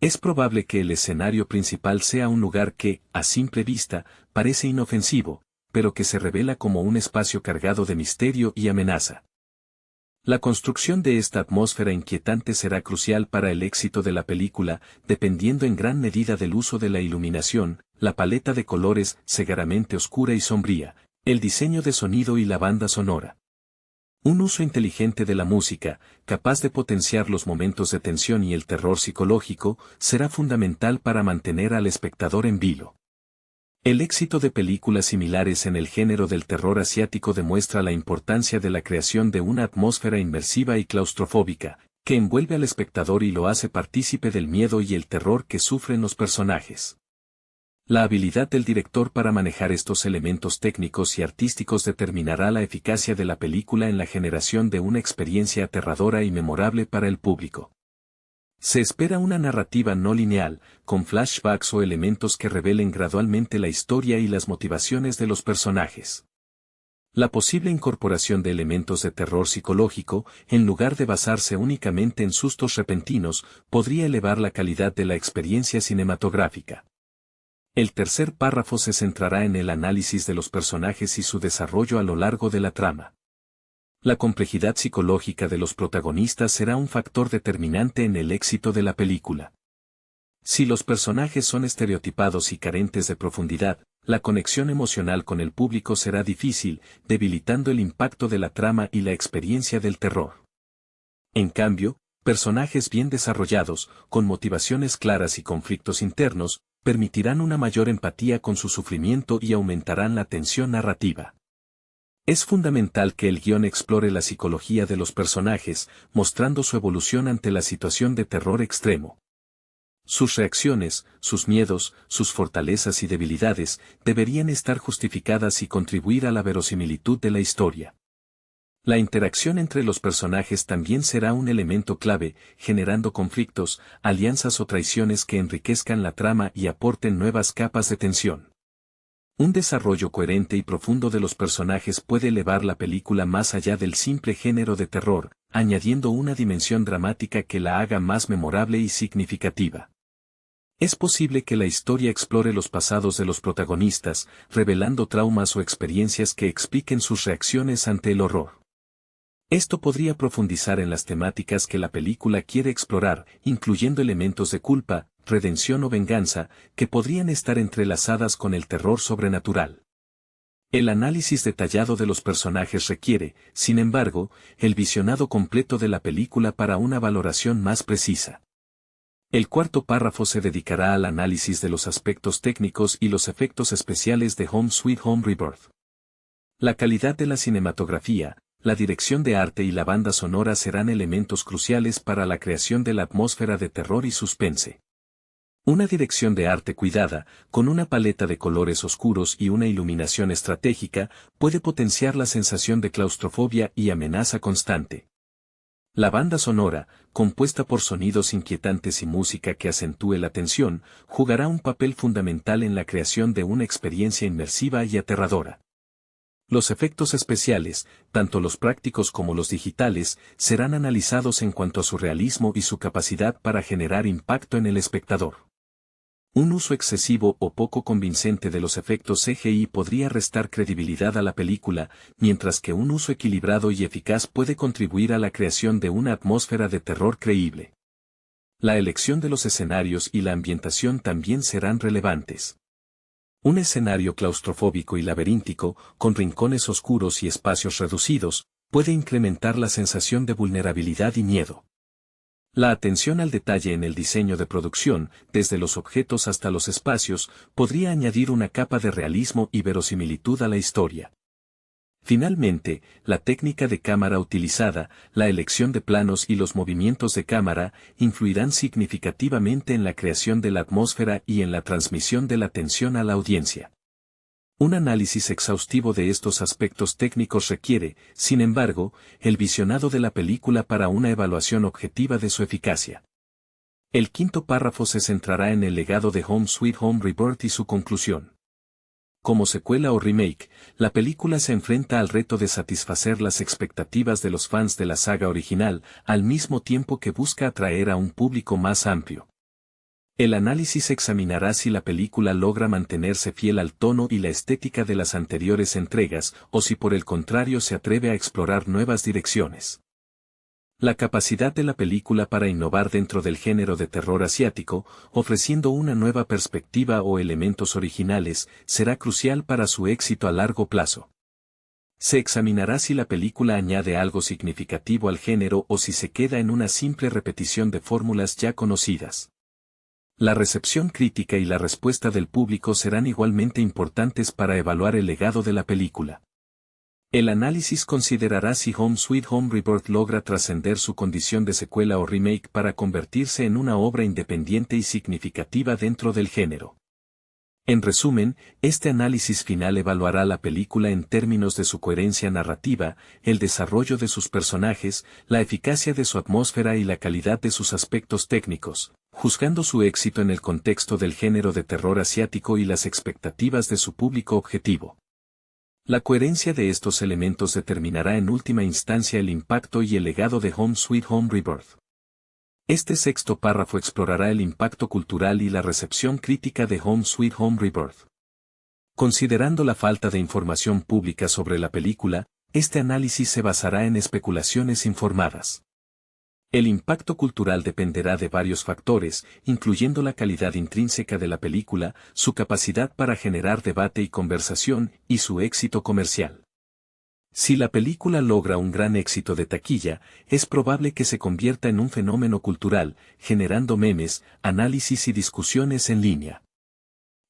Es probable que el escenario principal sea un lugar que, a simple vista, parece inofensivo, pero que se revela como un espacio cargado de misterio y amenaza. La construcción de esta atmósfera inquietante será crucial para el éxito de la película, dependiendo en gran medida del uso de la iluminación, la paleta de colores segaramente oscura y sombría, el diseño de sonido y la banda sonora. Un uso inteligente de la música, capaz de potenciar los momentos de tensión y el terror psicológico, será fundamental para mantener al espectador en vilo. El éxito de películas similares en el género del terror asiático demuestra la importancia de la creación de una atmósfera inmersiva y claustrofóbica, que envuelve al espectador y lo hace partícipe del miedo y el terror que sufren los personajes. La habilidad del director para manejar estos elementos técnicos y artísticos determinará la eficacia de la película en la generación de una experiencia aterradora y memorable para el público. Se espera una narrativa no lineal, con flashbacks o elementos que revelen gradualmente la historia y las motivaciones de los personajes. La posible incorporación de elementos de terror psicológico, en lugar de basarse únicamente en sustos repentinos, podría elevar la calidad de la experiencia cinematográfica. El tercer párrafo se centrará en el análisis de los personajes y su desarrollo a lo largo de la trama. La complejidad psicológica de los protagonistas será un factor determinante en el éxito de la película. Si los personajes son estereotipados y carentes de profundidad, la conexión emocional con el público será difícil, debilitando el impacto de la trama y la experiencia del terror. En cambio, personajes bien desarrollados, con motivaciones claras y conflictos internos, permitirán una mayor empatía con su sufrimiento y aumentarán la tensión narrativa. Es fundamental que el guión explore la psicología de los personajes, mostrando su evolución ante la situación de terror extremo. Sus reacciones, sus miedos, sus fortalezas y debilidades, deberían estar justificadas y contribuir a la verosimilitud de la historia. La interacción entre los personajes también será un elemento clave, generando conflictos, alianzas o traiciones que enriquezcan la trama y aporten nuevas capas de tensión. Un desarrollo coherente y profundo de los personajes puede elevar la película más allá del simple género de terror, añadiendo una dimensión dramática que la haga más memorable y significativa. Es posible que la historia explore los pasados de los protagonistas, revelando traumas o experiencias que expliquen sus reacciones ante el horror. Esto podría profundizar en las temáticas que la película quiere explorar, incluyendo elementos de culpa, redención o venganza, que podrían estar entrelazadas con el terror sobrenatural. El análisis detallado de los personajes requiere, sin embargo, el visionado completo de la película para una valoración más precisa. El cuarto párrafo se dedicará al análisis de los aspectos técnicos y los efectos especiales de Home Sweet Home Rebirth. La calidad de la cinematografía, la dirección de arte y la banda sonora serán elementos cruciales para la creación de la atmósfera de terror y suspense. Una dirección de arte cuidada, con una paleta de colores oscuros y una iluminación estratégica, puede potenciar la sensación de claustrofobia y amenaza constante. La banda sonora, compuesta por sonidos inquietantes y música que acentúe la tensión, jugará un papel fundamental en la creación de una experiencia inmersiva y aterradora. Los efectos especiales, tanto los prácticos como los digitales, serán analizados en cuanto a su realismo y su capacidad para generar impacto en el espectador. Un uso excesivo o poco convincente de los efectos CGI podría restar credibilidad a la película, mientras que un uso equilibrado y eficaz puede contribuir a la creación de una atmósfera de terror creíble. La elección de los escenarios y la ambientación también serán relevantes. Un escenario claustrofóbico y laberíntico, con rincones oscuros y espacios reducidos, puede incrementar la sensación de vulnerabilidad y miedo. La atención al detalle en el diseño de producción, desde los objetos hasta los espacios, podría añadir una capa de realismo y verosimilitud a la historia. Finalmente, la técnica de cámara utilizada, la elección de planos y los movimientos de cámara influirán significativamente en la creación de la atmósfera y en la transmisión de la atención a la audiencia. Un análisis exhaustivo de estos aspectos técnicos requiere, sin embargo, el visionado de la película para una evaluación objetiva de su eficacia. El quinto párrafo se centrará en el legado de Home Sweet Home Rebirth y su conclusión. Como secuela o remake, la película se enfrenta al reto de satisfacer las expectativas de los fans de la saga original, al mismo tiempo que busca atraer a un público más amplio. El análisis examinará si la película logra mantenerse fiel al tono y la estética de las anteriores entregas, o si por el contrario se atreve a explorar nuevas direcciones. La capacidad de la película para innovar dentro del género de terror asiático, ofreciendo una nueva perspectiva o elementos originales, será crucial para su éxito a largo plazo. Se examinará si la película añade algo significativo al género o si se queda en una simple repetición de fórmulas ya conocidas. La recepción crítica y la respuesta del público serán igualmente importantes para evaluar el legado de la película. El análisis considerará si Home Sweet Home Rebirth logra trascender su condición de secuela o remake para convertirse en una obra independiente y significativa dentro del género. En resumen, este análisis final evaluará la película en términos de su coherencia narrativa, el desarrollo de sus personajes, la eficacia de su atmósfera y la calidad de sus aspectos técnicos, juzgando su éxito en el contexto del género de terror asiático y las expectativas de su público objetivo. La coherencia de estos elementos determinará en última instancia el impacto y el legado de Home Sweet Home Rebirth. Este sexto párrafo explorará el impacto cultural y la recepción crítica de Home Sweet Home Rebirth. Considerando la falta de información pública sobre la película, este análisis se basará en especulaciones informadas. El impacto cultural dependerá de varios factores, incluyendo la calidad intrínseca de la película, su capacidad para generar debate y conversación, y su éxito comercial. Si la película logra un gran éxito de taquilla, es probable que se convierta en un fenómeno cultural, generando memes, análisis y discusiones en línea.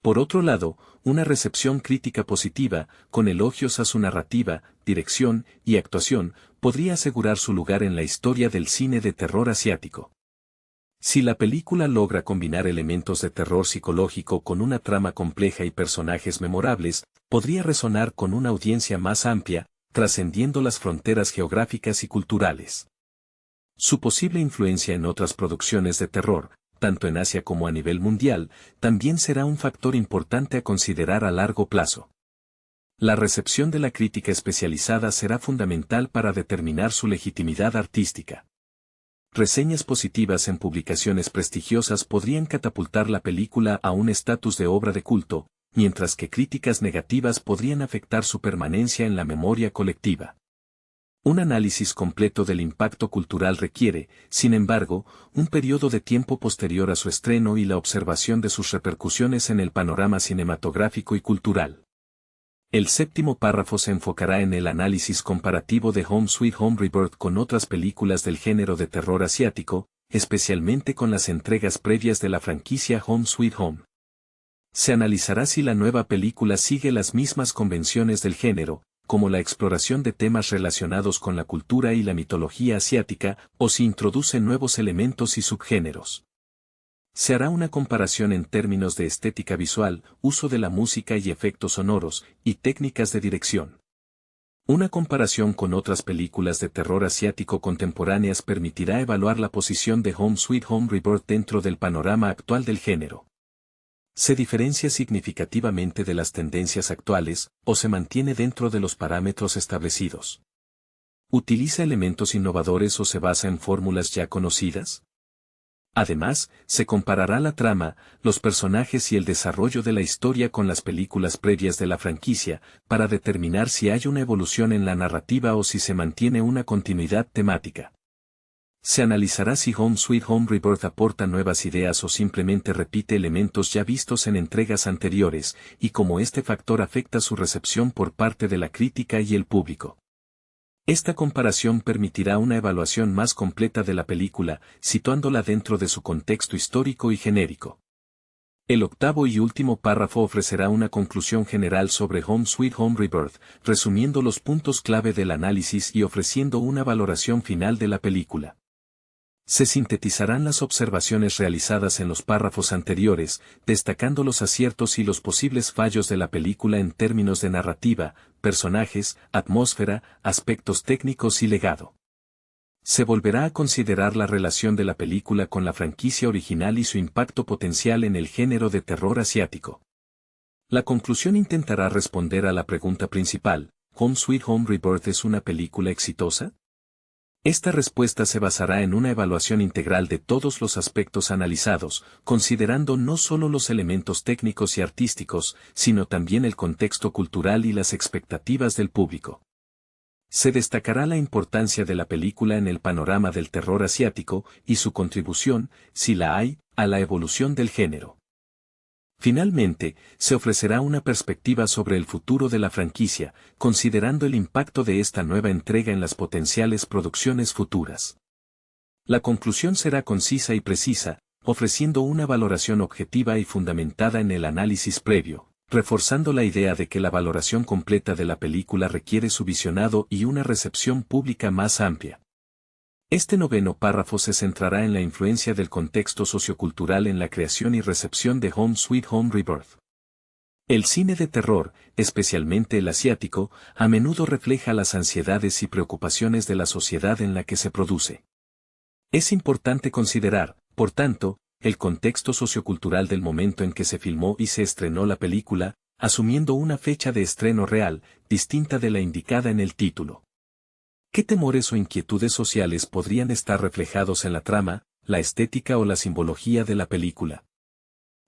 Por otro lado, una recepción crítica positiva, con elogios a su narrativa, dirección y actuación, podría asegurar su lugar en la historia del cine de terror asiático. Si la película logra combinar elementos de terror psicológico con una trama compleja y personajes memorables, podría resonar con una audiencia más amplia, trascendiendo las fronteras geográficas y culturales. Su posible influencia en otras producciones de terror, tanto en Asia como a nivel mundial, también será un factor importante a considerar a largo plazo. La recepción de la crítica especializada será fundamental para determinar su legitimidad artística. Reseñas positivas en publicaciones prestigiosas podrían catapultar la película a un estatus de obra de culto, mientras que críticas negativas podrían afectar su permanencia en la memoria colectiva. Un análisis completo del impacto cultural requiere, sin embargo, un periodo de tiempo posterior a su estreno y la observación de sus repercusiones en el panorama cinematográfico y cultural. El séptimo párrafo se enfocará en el análisis comparativo de Home Sweet Home Rebirth con otras películas del género de terror asiático, especialmente con las entregas previas de la franquicia Home Sweet Home. Se analizará si la nueva película sigue las mismas convenciones del género, como la exploración de temas relacionados con la cultura y la mitología asiática, o si introduce nuevos elementos y subgéneros. Se hará una comparación en términos de estética visual, uso de la música y efectos sonoros, y técnicas de dirección. Una comparación con otras películas de terror asiático contemporáneas permitirá evaluar la posición de Home Sweet Home Rebirth dentro del panorama actual del género. ¿Se diferencia significativamente de las tendencias actuales, o se mantiene dentro de los parámetros establecidos? ¿Utiliza elementos innovadores o se basa en fórmulas ya conocidas? Además, se comparará la trama, los personajes y el desarrollo de la historia con las películas previas de la franquicia, para determinar si hay una evolución en la narrativa o si se mantiene una continuidad temática. Se analizará si Home Sweet Home Rebirth aporta nuevas ideas o simplemente repite elementos ya vistos en entregas anteriores, y cómo este factor afecta su recepción por parte de la crítica y el público. Esta comparación permitirá una evaluación más completa de la película, situándola dentro de su contexto histórico y genérico. El octavo y último párrafo ofrecerá una conclusión general sobre Home Sweet Home Rebirth, resumiendo los puntos clave del análisis y ofreciendo una valoración final de la película. Se sintetizarán las observaciones realizadas en los párrafos anteriores, destacando los aciertos y los posibles fallos de la película en términos de narrativa, personajes, atmósfera, aspectos técnicos y legado. Se volverá a considerar la relación de la película con la franquicia original y su impacto potencial en el género de terror asiático. La conclusión intentará responder a la pregunta principal: ¿Home Sweet Home Rebirth es una película exitosa? Esta respuesta se basará en una evaluación integral de todos los aspectos analizados, considerando no solo los elementos técnicos y artísticos, sino también el contexto cultural y las expectativas del público. Se destacará la importancia de la película en el panorama del terror asiático y su contribución, si la hay, a la evolución del género. Finalmente, se ofrecerá una perspectiva sobre el futuro de la franquicia, considerando el impacto de esta nueva entrega en las potenciales producciones futuras. La conclusión será concisa y precisa, ofreciendo una valoración objetiva y fundamentada en el análisis previo, reforzando la idea de que la valoración completa de la película requiere su visionado y una recepción pública más amplia. Este noveno párrafo se centrará en la influencia del contexto sociocultural en la creación y recepción de Home Sweet Home Rebirth. El cine de terror, especialmente el asiático, a menudo refleja las ansiedades y preocupaciones de la sociedad en la que se produce. Es importante considerar, por tanto, el contexto sociocultural del momento en que se filmó y se estrenó la película, asumiendo una fecha de estreno real, distinta de la indicada en el título. ¿Qué temores o inquietudes sociales podrían estar reflejados en la trama, la estética o la simbología de la película?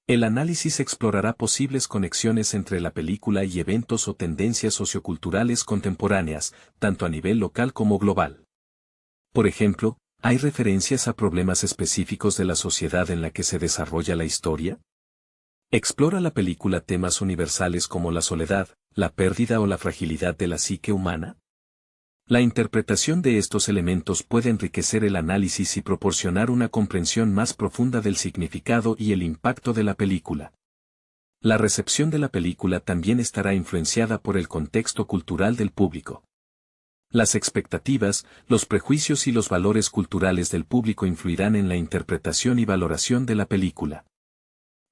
El análisis explorará posibles conexiones entre la película y eventos o tendencias socioculturales contemporáneas, tanto a nivel local como global. Por ejemplo, ¿hay referencias a problemas específicos de la sociedad en la que se desarrolla la historia? ¿Explora la película temas universales como la soledad, la pérdida o la fragilidad de la psique humana? La interpretación de estos elementos puede enriquecer el análisis y proporcionar una comprensión más profunda del significado y el impacto de la película. La recepción de la película también estará influenciada por el contexto cultural del público. Las expectativas, los prejuicios y los valores culturales del público influirán en la interpretación y valoración de la película.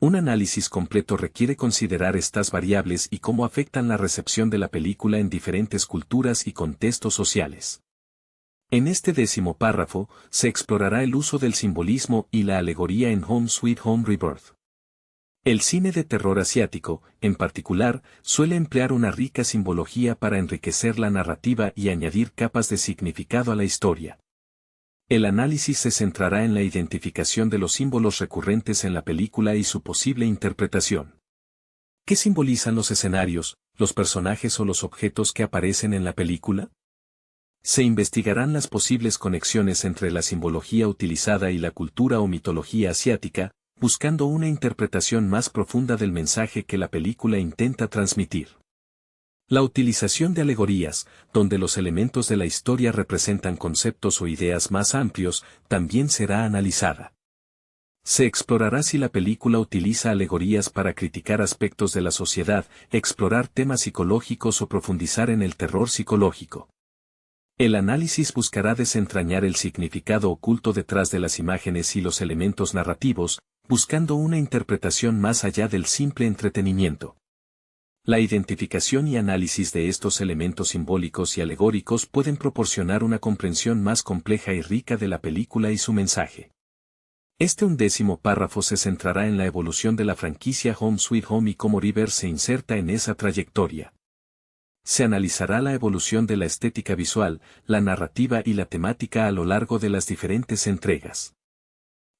Un análisis completo requiere considerar estas variables y cómo afectan la recepción de la película en diferentes culturas y contextos sociales. En este décimo párrafo, se explorará el uso del simbolismo y la alegoría en Home Sweet Home Rebirth. El cine de terror asiático, en particular, suele emplear una rica simbología para enriquecer la narrativa y añadir capas de significado a la historia. El análisis se centrará en la identificación de los símbolos recurrentes en la película y su posible interpretación. ¿Qué simbolizan los escenarios, los personajes o los objetos que aparecen en la película? Se investigarán las posibles conexiones entre la simbología utilizada y la cultura o mitología asiática, buscando una interpretación más profunda del mensaje que la película intenta transmitir. La utilización de alegorías, donde los elementos de la historia representan conceptos o ideas más amplios, también será analizada. Se explorará si la película utiliza alegorías para criticar aspectos de la sociedad, explorar temas psicológicos o profundizar en el terror psicológico. El análisis buscará desentrañar el significado oculto detrás de las imágenes y los elementos narrativos, buscando una interpretación más allá del simple entretenimiento. La identificación y análisis de estos elementos simbólicos y alegóricos pueden proporcionar una comprensión más compleja y rica de la película y su mensaje. Este 11º párrafo se centrará en la evolución de la franquicia Home Sweet Home y cómo Rebirth se inserta en esa trayectoria. Se analizará la evolución de la estética visual, la narrativa y la temática a lo largo de las diferentes entregas.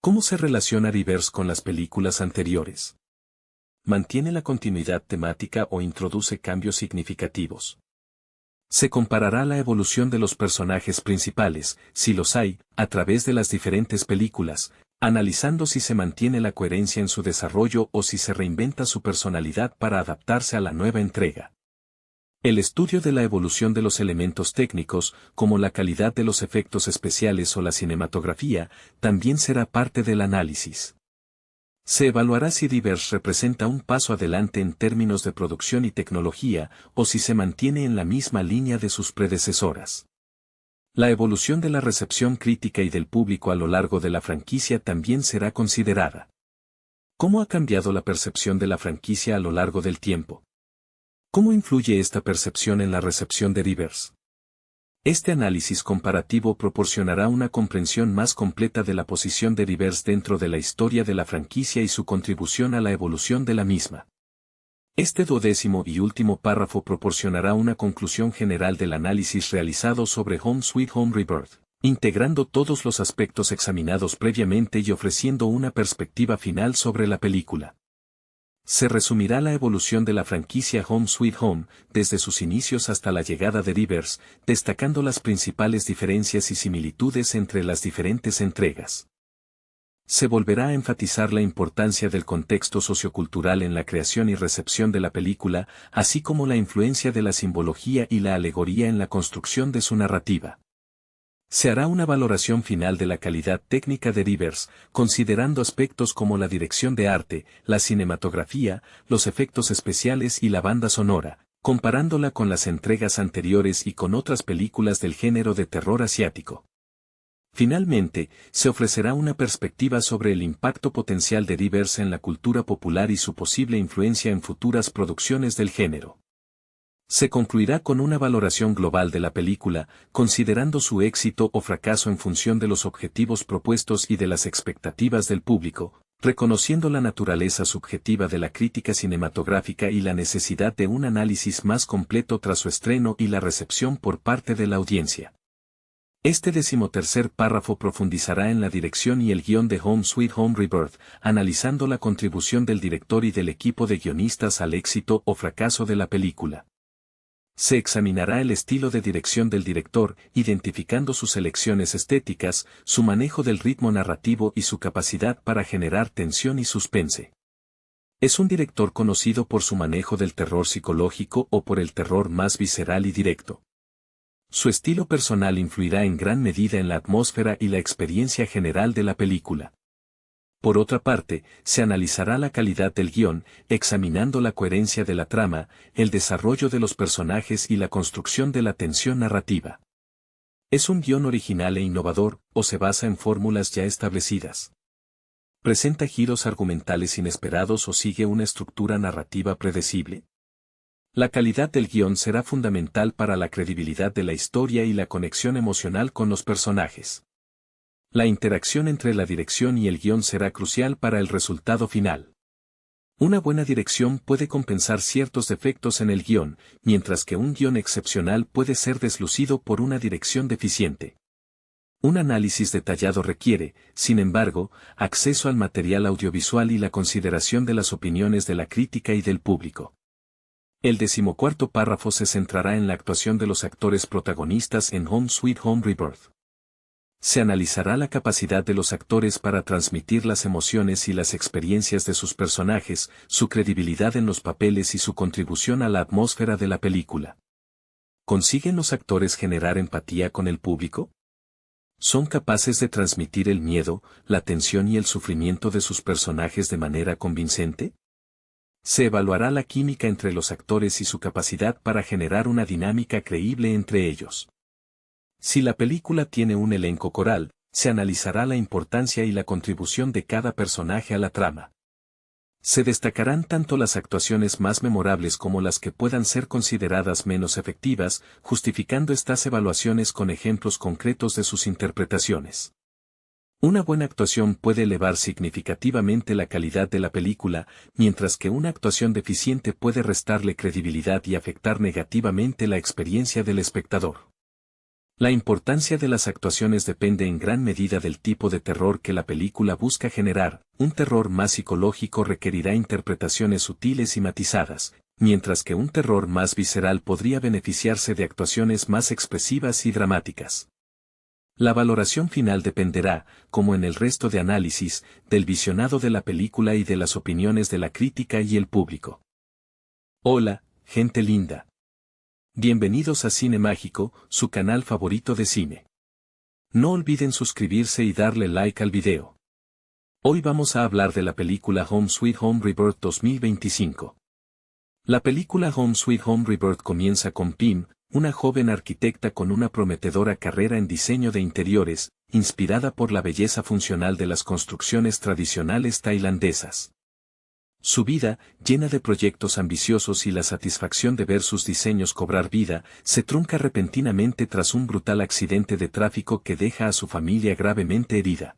¿Cómo se relaciona Rebirth con las películas anteriores? ¿Mantiene la continuidad temática o introduce cambios significativos? Se comparará la evolución de los personajes principales, si los hay, a través de las diferentes películas, analizando si se mantiene la coherencia en su desarrollo o si se reinventa su personalidad para adaptarse a la nueva entrega. El estudio de la evolución de los elementos técnicos, como la calidad de los efectos especiales o la cinematografía, también será parte del análisis. Se evaluará si Rivers representa un paso adelante en términos de producción y tecnología, o si se mantiene en la misma línea de sus predecesoras. La evolución de la recepción crítica y del público a lo largo de la franquicia también será considerada. ¿Cómo ha cambiado la percepción de la franquicia a lo largo del tiempo? ¿Cómo influye esta percepción en la recepción de Rivers? Este análisis comparativo proporcionará una comprensión más completa de la posición de Rivers dentro de la historia de la franquicia y su contribución a la evolución de la misma. Este 12º y último párrafo proporcionará una conclusión general del análisis realizado sobre Home Sweet Home Rebirth, integrando todos los aspectos examinados previamente y ofreciendo una perspectiva final sobre la película. Se resumirá la evolución de la franquicia Home Sweet Home, desde sus inicios hasta la llegada de Rivers, destacando las principales diferencias y similitudes entre las diferentes entregas. Se volverá a enfatizar la importancia del contexto sociocultural en la creación y recepción de la película, así como la influencia de la simbología y la alegoría en la construcción de su narrativa. Se hará una valoración final de la calidad técnica de Rivers, considerando aspectos como la dirección de arte, la cinematografía, los efectos especiales y la banda sonora, comparándola con las entregas anteriores y con otras películas del género de terror asiático. Finalmente, se ofrecerá una perspectiva sobre el impacto potencial de Rivers en la cultura popular y su posible influencia en futuras producciones del género. Se concluirá con una valoración global de la película, considerando su éxito o fracaso en función de los objetivos propuestos y de las expectativas del público, reconociendo la naturaleza subjetiva de la crítica cinematográfica y la necesidad de un análisis más completo tras su estreno y la recepción por parte de la audiencia. Este 13º párrafo profundizará en la dirección y el guión de Home Sweet Home Rebirth, analizando la contribución del director y del equipo de guionistas al éxito o fracaso de la película. Se examinará el estilo de dirección del director, identificando sus elecciones estéticas, su manejo del ritmo narrativo y su capacidad para generar tensión y suspense. Es un director conocido por su manejo del terror psicológico o por el terror más visceral y directo. Su estilo personal influirá en gran medida en la atmósfera y la experiencia general de la película. Por otra parte, se analizará la calidad del guión, examinando la coherencia de la trama, el desarrollo de los personajes y la construcción de la tensión narrativa. ¿Es un guión original e innovador, o se basa en fórmulas ya establecidas? ¿Presenta giros argumentales inesperados o sigue una estructura narrativa predecible? La calidad del guión será fundamental para la credibilidad de la historia y la conexión emocional con los personajes. La interacción entre la dirección y el guión será crucial para el resultado final. Una buena dirección puede compensar ciertos defectos en el guión, mientras que un guión excepcional puede ser deslucido por una dirección deficiente. Un análisis detallado requiere, sin embargo, acceso al material audiovisual y la consideración de las opiniones de la crítica y del público. El 14º párrafo se centrará en la actuación de los actores protagonistas en Home Sweet Home Rebirth. Se analizará la capacidad de los actores para transmitir las emociones y las experiencias de sus personajes, su credibilidad en los papeles y su contribución a la atmósfera de la película. ¿Consiguen los actores generar empatía con el público? ¿Son capaces de transmitir el miedo, la tensión y el sufrimiento de sus personajes de manera convincente? Se evaluará la química entre los actores y su capacidad para generar una dinámica creíble entre ellos. Si la película tiene un elenco coral, se analizará la importancia y la contribución de cada personaje a la trama. Se destacarán tanto las actuaciones más memorables como las que puedan ser consideradas menos efectivas, justificando estas evaluaciones con ejemplos concretos de sus interpretaciones. Una buena actuación puede elevar significativamente la calidad de la película, mientras que una actuación deficiente puede restarle credibilidad y afectar negativamente la experiencia del espectador. La importancia de las actuaciones depende en gran medida del tipo de terror que la película busca generar. Un terror más psicológico requerirá interpretaciones sutiles y matizadas, mientras que un terror más visceral podría beneficiarse de actuaciones más expresivas y dramáticas. La valoración final dependerá, como en el resto de análisis, del visionado de la película y de las opiniones de la crítica y el público. Hola, gente linda. Bienvenidos a Cine Mágico, su canal favorito de cine. No olviden suscribirse y darle like al video. Hoy vamos a hablar de la película Home Sweet Home Rebirth 2025. La película Home Sweet Home Rebirth comienza con Pim, una joven arquitecta con una prometedora carrera en diseño de interiores, inspirada por la belleza funcional de las construcciones tradicionales tailandesas. Su vida, llena de proyectos ambiciosos y la satisfacción de ver sus diseños cobrar vida, se trunca repentinamente tras un brutal accidente de tráfico que deja a su familia gravemente herida.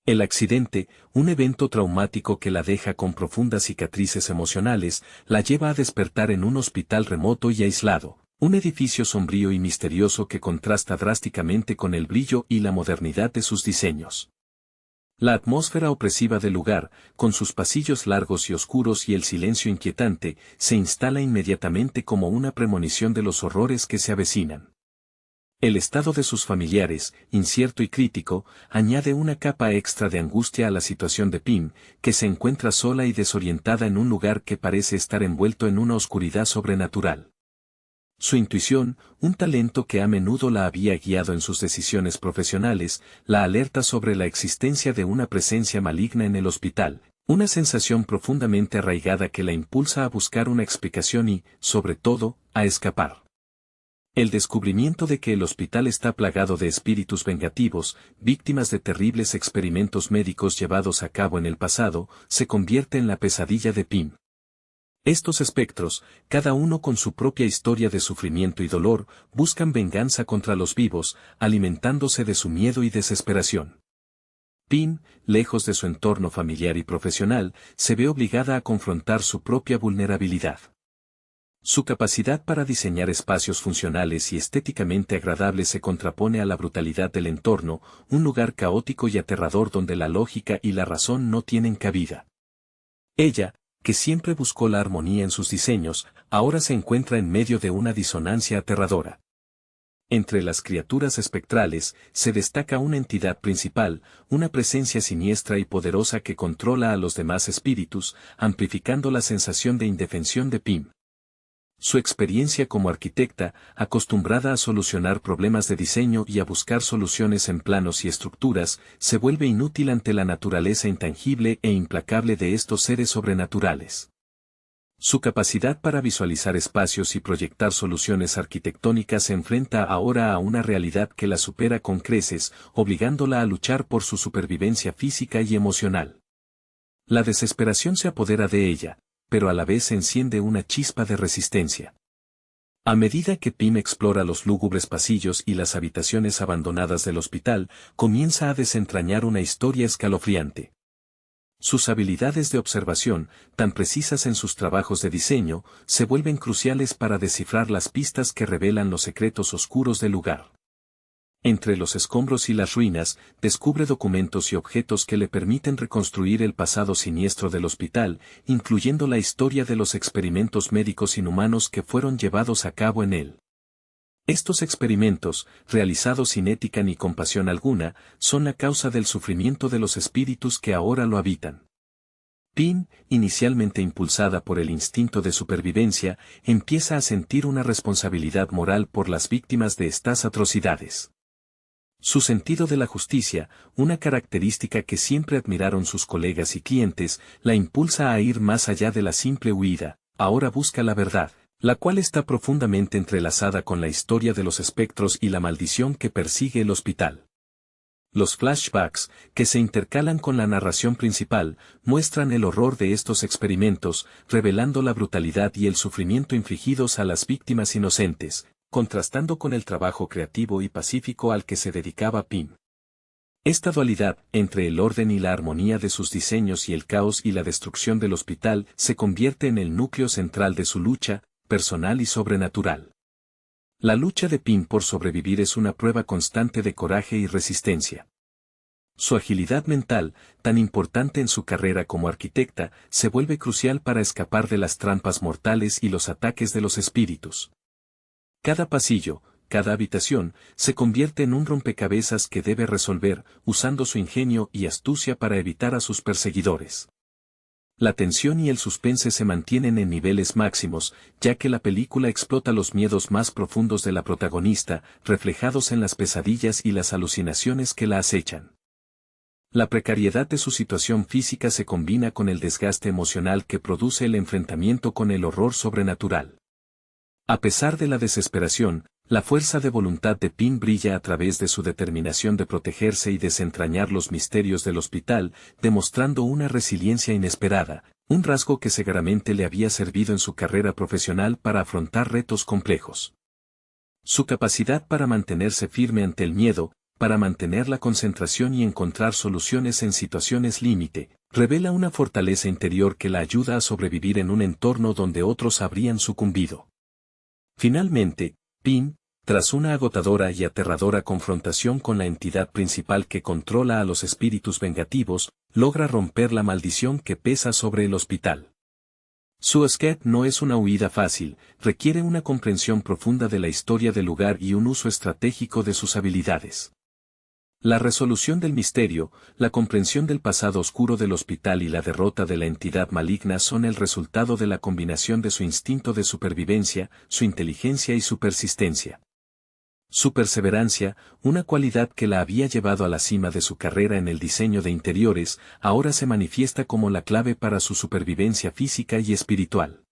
El accidente, un evento traumático que la deja con profundas cicatrices emocionales, la lleva a despertar en un hospital remoto y aislado, un edificio sombrío y misterioso que contrasta drásticamente con el brillo y la modernidad de sus diseños. La atmósfera opresiva del lugar, con sus pasillos largos y oscuros y el silencio inquietante, se instala inmediatamente como una premonición de los horrores que se avecinan. El estado de sus familiares, incierto y crítico, añade una capa extra de angustia a la situación de Pim, que se encuentra sola y desorientada en un lugar que parece estar envuelto en una oscuridad sobrenatural. Su intuición, un talento que a menudo la había guiado en sus decisiones profesionales, la alerta sobre la existencia de una presencia maligna en el hospital, una sensación profundamente arraigada que la impulsa a buscar una explicación y, sobre todo, a escapar. El descubrimiento de que el hospital está plagado de espíritus vengativos, víctimas de terribles experimentos médicos llevados a cabo en el pasado, se convierte en la pesadilla de Pim. Estos espectros, cada uno con su propia historia de sufrimiento y dolor, buscan venganza contra los vivos, alimentándose de su miedo y desesperación. Pim, lejos de su entorno familiar y profesional, se ve obligada a confrontar su propia vulnerabilidad. Su capacidad para diseñar espacios funcionales y estéticamente agradables se contrapone a la brutalidad del entorno, un lugar caótico y aterrador donde la lógica y la razón no tienen cabida. Ella, que siempre buscó la armonía en sus diseños, ahora se encuentra en medio de una disonancia aterradora. Entre las criaturas espectrales, se destaca una entidad principal, una presencia siniestra y poderosa que controla a los demás espíritus, amplificando la sensación de indefensión de Pim. Su experiencia como arquitecta, acostumbrada a solucionar problemas de diseño y a buscar soluciones en planos y estructuras, se vuelve inútil ante la naturaleza intangible e implacable de estos seres sobrenaturales. Su capacidad para visualizar espacios y proyectar soluciones arquitectónicas se enfrenta ahora a una realidad que la supera con creces, obligándola a luchar por su supervivencia física y emocional. La desesperación se apodera de ella, pero a la vez enciende una chispa de resistencia. A medida que Pim explora los lúgubres pasillos y las habitaciones abandonadas del hospital, comienza a desentrañar una historia escalofriante. Sus habilidades de observación, tan precisas en sus trabajos de diseño, se vuelven cruciales para descifrar las pistas que revelan los secretos oscuros del lugar. Entre los escombros y las ruinas, descubre documentos y objetos que le permiten reconstruir el pasado siniestro del hospital, incluyendo la historia de los experimentos médicos inhumanos que fueron llevados a cabo en él. Estos experimentos, realizados sin ética ni compasión alguna, son la causa del sufrimiento de los espíritus que ahora lo habitan. Pim, inicialmente impulsada por el instinto de supervivencia, empieza a sentir una responsabilidad moral por las víctimas de estas atrocidades. Su sentido de la justicia, una característica que siempre admiraron sus colegas y clientes, la impulsa a ir más allá de la simple huida, ahora busca la verdad, la cual está profundamente entrelazada con la historia de los espectros y la maldición que persigue el hospital. Los flashbacks, que se intercalan con la narración principal, muestran el horror de estos experimentos, revelando la brutalidad y el sufrimiento infligidos a las víctimas inocentes, contrastando con el trabajo creativo y pacífico al que se dedicaba Pim. Esta dualidad, entre el orden y la armonía de sus diseños y el caos y la destrucción del hospital, se convierte en el núcleo central de su lucha, personal y sobrenatural. La lucha de Pim por sobrevivir es una prueba constante de coraje y resistencia. Su agilidad mental, tan importante en su carrera como arquitecta, se vuelve crucial para escapar de las trampas mortales y los ataques de los espíritus. Cada pasillo, cada habitación, se convierte en un rompecabezas que debe resolver, usando su ingenio y astucia para evitar a sus perseguidores. La tensión y el suspense se mantienen en niveles máximos, ya que la película explota los miedos más profundos de la protagonista, reflejados en las pesadillas y las alucinaciones que la acechan. La precariedad de su situación física se combina con el desgaste emocional que produce el enfrentamiento con el horror sobrenatural. A pesar de la desesperación, la fuerza de voluntad de Pym brilla a través de su determinación de protegerse y desentrañar los misterios del hospital, demostrando una resiliencia inesperada, un rasgo que seguramente le había servido en su carrera profesional para afrontar retos complejos. Su capacidad para mantenerse firme ante el miedo, para mantener la concentración y encontrar soluciones en situaciones límite, revela una fortaleza interior que la ayuda a sobrevivir en un entorno donde otros habrían sucumbido. Finalmente, Pym, tras una agotadora y aterradora confrontación con la entidad principal que controla a los espíritus vengativos, logra romper la maldición que pesa sobre el hospital. Su escape no es una huida fácil, requiere una comprensión profunda de la historia del lugar y un uso estratégico de sus habilidades. La resolución del misterio, la comprensión del pasado oscuro del hospital y la derrota de la entidad maligna son el resultado de la combinación de su instinto de supervivencia, su inteligencia y su persistencia. Su perseverancia, una cualidad que la había llevado a la cima de su carrera en el diseño de interiores, ahora se manifiesta como la clave para su supervivencia física y espiritual.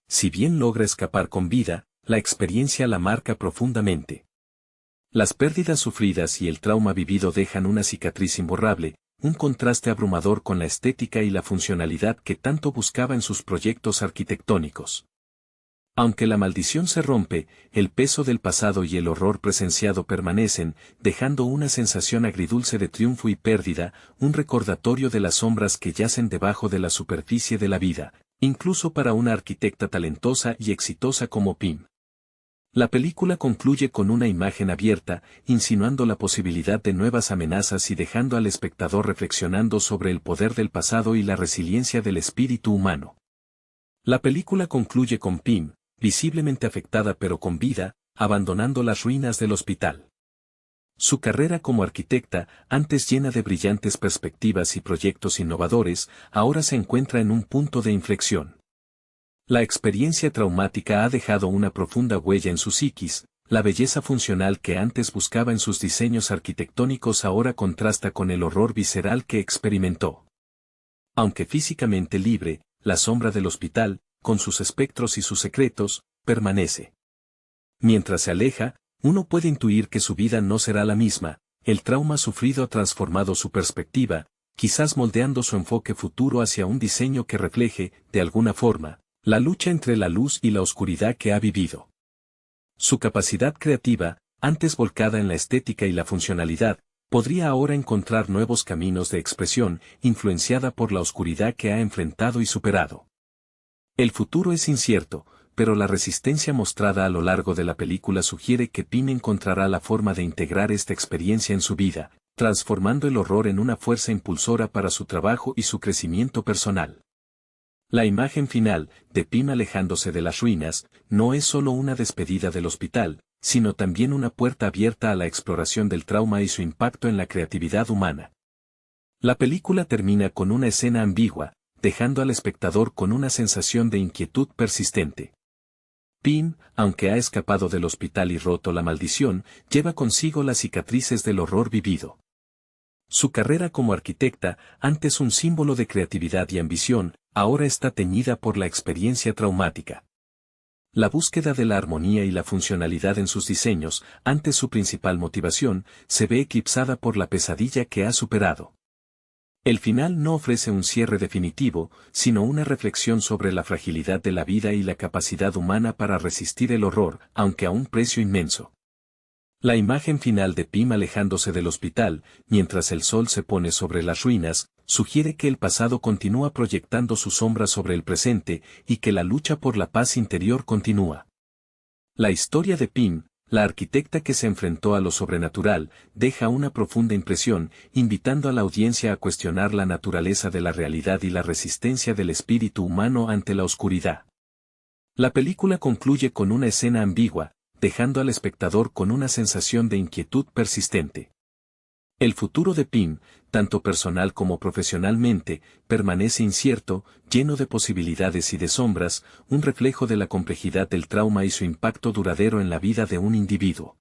Si bien logra escapar con vida, la experiencia la marca profundamente. Las pérdidas sufridas y el trauma vivido dejan una cicatriz imborrable, un contraste abrumador con la estética y la funcionalidad que tanto buscaba en sus proyectos arquitectónicos. Aunque la maldición se rompe, el peso del pasado y el horror presenciado permanecen, dejando una sensación agridulce de triunfo y pérdida, un recordatorio de las sombras que yacen debajo de la superficie de la vida, incluso para una arquitecta talentosa y exitosa como Pym. La película concluye con una imagen abierta, insinuando la posibilidad de nuevas amenazas y dejando al espectador reflexionando sobre el poder del pasado y la resiliencia del espíritu humano. La película concluye con Pym, visiblemente afectada pero con vida, abandonando las ruinas del hospital. Su carrera como arquitecta, antes llena de brillantes perspectivas y proyectos innovadores, ahora se encuentra en un punto de inflexión. La experiencia traumática ha dejado una profunda huella en su psiquis, la belleza funcional que antes buscaba en sus diseños arquitectónicos ahora contrasta con el horror visceral que experimentó. Aunque físicamente libre, la sombra del hospital, con sus espectros y sus secretos, permanece. Mientras se aleja, uno puede intuir que su vida no será la misma, el trauma sufrido ha transformado su perspectiva, quizás moldeando su enfoque futuro hacia un diseño que refleje, de alguna forma, la lucha entre la luz y la oscuridad que ha vivido. Su capacidad creativa, antes volcada en la estética y la funcionalidad, podría ahora encontrar nuevos caminos de expresión, influenciada por la oscuridad que ha enfrentado y superado. El futuro es incierto, pero la resistencia mostrada a lo largo de la película sugiere que Pym encontrará la forma de integrar esta experiencia en su vida, transformando el horror en una fuerza impulsora para su trabajo y su crecimiento personal. La imagen final, de Pym alejándose de las ruinas, no es solo una despedida del hospital, sino también una puerta abierta a la exploración del trauma y su impacto en la creatividad humana. La película termina con una escena ambigua, dejando al espectador con una sensación de inquietud persistente. Pym, aunque ha escapado del hospital y roto la maldición, lleva consigo las cicatrices del horror vivido. Su carrera como arquitecta, antes un símbolo de creatividad y ambición, ahora está teñida por la experiencia traumática. La búsqueda de la armonía y la funcionalidad en sus diseños, antes su principal motivación, se ve eclipsada por la pesadilla que ha superado. El final no ofrece un cierre definitivo, sino una reflexión sobre la fragilidad de la vida y la capacidad humana para resistir el horror, aunque a un precio inmenso. La imagen final de Pym alejándose del hospital, mientras el sol se pone sobre las ruinas, sugiere que el pasado continúa proyectando su sombra sobre el presente y que la lucha por la paz interior continúa. La historia de Pym, la arquitecta que se enfrentó a lo sobrenatural, deja una profunda impresión, invitando a la audiencia a cuestionar la naturaleza de la realidad y la resistencia del espíritu humano ante la oscuridad. La película concluye con una escena ambigua, dejando al espectador con una sensación de inquietud persistente. El futuro de Pym, tanto personal como profesionalmente, permanece incierto, lleno de posibilidades y de sombras, un reflejo de la complejidad del trauma y su impacto duradero en la vida de un individuo.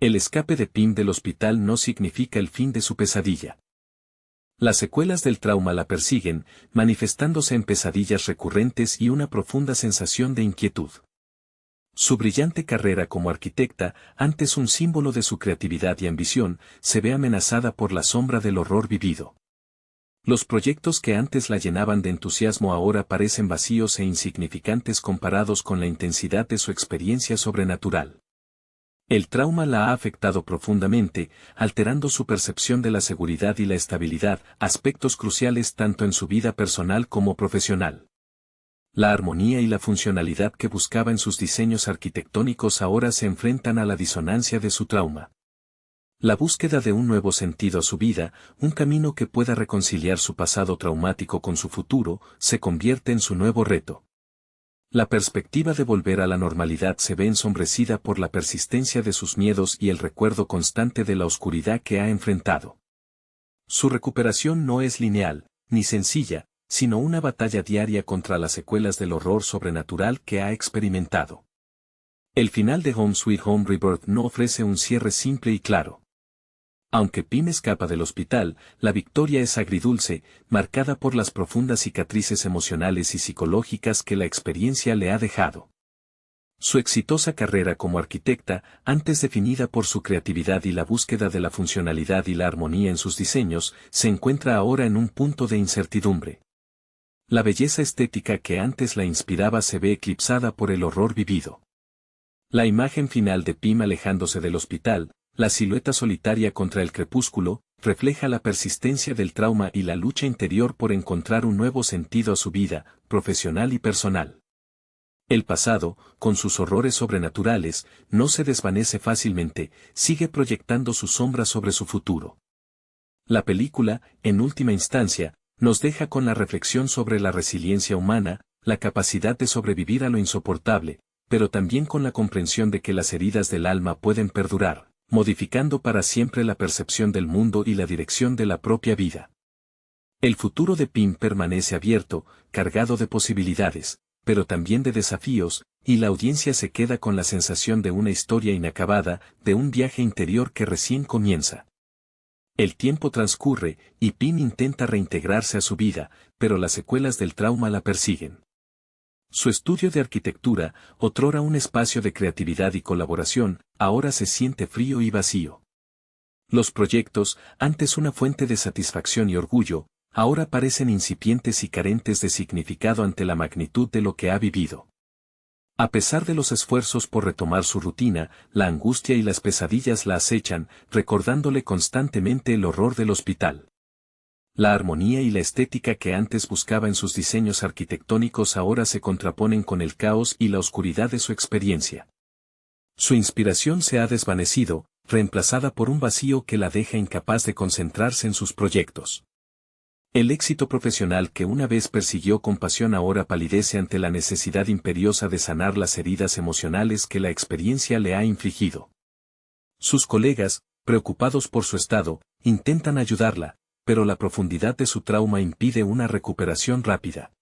El escape de Pym del hospital no significa el fin de su pesadilla. Las secuelas del trauma la persiguen, manifestándose en pesadillas recurrentes y una profunda sensación de inquietud. Su brillante carrera como arquitecta, antes un símbolo de su creatividad y ambición, se ve amenazada por la sombra del horror vivido. Los proyectos que antes la llenaban de entusiasmo ahora parecen vacíos e insignificantes comparados con la intensidad de su experiencia sobrenatural. El trauma la ha afectado profundamente, alterando su percepción de la seguridad y la estabilidad, aspectos cruciales tanto en su vida personal como profesional. La armonía y la funcionalidad que buscaba en sus diseños arquitectónicos ahora se enfrentan a la disonancia de su trauma. La búsqueda de un nuevo sentido a su vida, un camino que pueda reconciliar su pasado traumático con su futuro, se convierte en su nuevo reto. La perspectiva de volver a la normalidad se ve ensombrecida por la persistencia de sus miedos y el recuerdo constante de la oscuridad que ha enfrentado. Su recuperación no es lineal, ni sencilla, sino una batalla diaria contra las secuelas del horror sobrenatural que ha experimentado. El final de Home Sweet Home Rebirth no ofrece un cierre simple y claro. Aunque Pim escapa del hospital, la victoria es agridulce, marcada por las profundas cicatrices emocionales y psicológicas que la experiencia le ha dejado. Su exitosa carrera como arquitecta, antes definida por su creatividad y la búsqueda de la funcionalidad y la armonía en sus diseños, se encuentra ahora en un punto de incertidumbre. La belleza estética que antes la inspiraba se ve eclipsada por el horror vivido. La imagen final de Pim alejándose del hospital, la silueta solitaria contra el crepúsculo, refleja la persistencia del trauma y la lucha interior por encontrar un nuevo sentido a su vida, profesional y personal. El pasado, con sus horrores sobrenaturales, no se desvanece fácilmente, sigue proyectando su sombra sobre su futuro. La película, en última instancia, nos deja con la reflexión sobre la resiliencia humana, la capacidad de sobrevivir a lo insoportable, pero también con la comprensión de que las heridas del alma pueden perdurar, modificando para siempre la percepción del mundo y la dirección de la propia vida. El futuro de Pim permanece abierto, cargado de posibilidades, pero también de desafíos, y la audiencia se queda con la sensación de una historia inacabada, de un viaje interior que recién comienza. El tiempo transcurre, y Pim intenta reintegrarse a su vida, pero las secuelas del trauma la persiguen. Su estudio de arquitectura, otrora un espacio de creatividad y colaboración, ahora se siente frío y vacío. Los proyectos, antes una fuente de satisfacción y orgullo, ahora parecen incipientes y carentes de significado ante la magnitud de lo que ha vivido. A pesar de los esfuerzos por retomar su rutina, la angustia y las pesadillas la acechan, recordándole constantemente el horror del hospital. La armonía y la estética que antes buscaba en sus diseños arquitectónicos ahora se contraponen con el caos y la oscuridad de su experiencia. Su inspiración se ha desvanecido, reemplazada por un vacío que la deja incapaz de concentrarse en sus proyectos. El éxito profesional que una vez persiguió con pasión ahora palidece ante la necesidad imperiosa de sanar las heridas emocionales que la experiencia le ha infligido. Sus colegas, preocupados por su estado, intentan ayudarla, pero la profundidad de su trauma impide una recuperación rápida.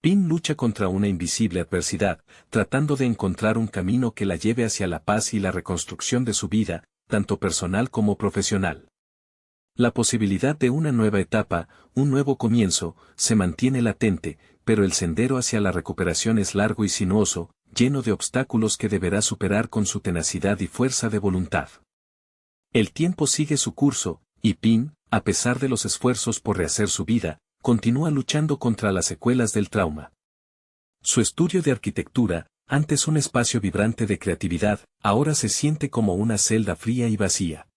Pim lucha contra una invisible adversidad, tratando de encontrar un camino que la lleve hacia la paz y la reconstrucción de su vida, tanto personal como profesional. La posibilidad de una nueva etapa, un nuevo comienzo, se mantiene latente, pero el sendero hacia la recuperación es largo y sinuoso, lleno de obstáculos que deberá superar con su tenacidad y fuerza de voluntad. El tiempo sigue su curso, y Pim, a pesar de los esfuerzos por rehacer su vida, continúa luchando contra las secuelas del trauma. Su estudio de arquitectura, antes un espacio vibrante de creatividad, ahora se siente como una celda fría y vacía.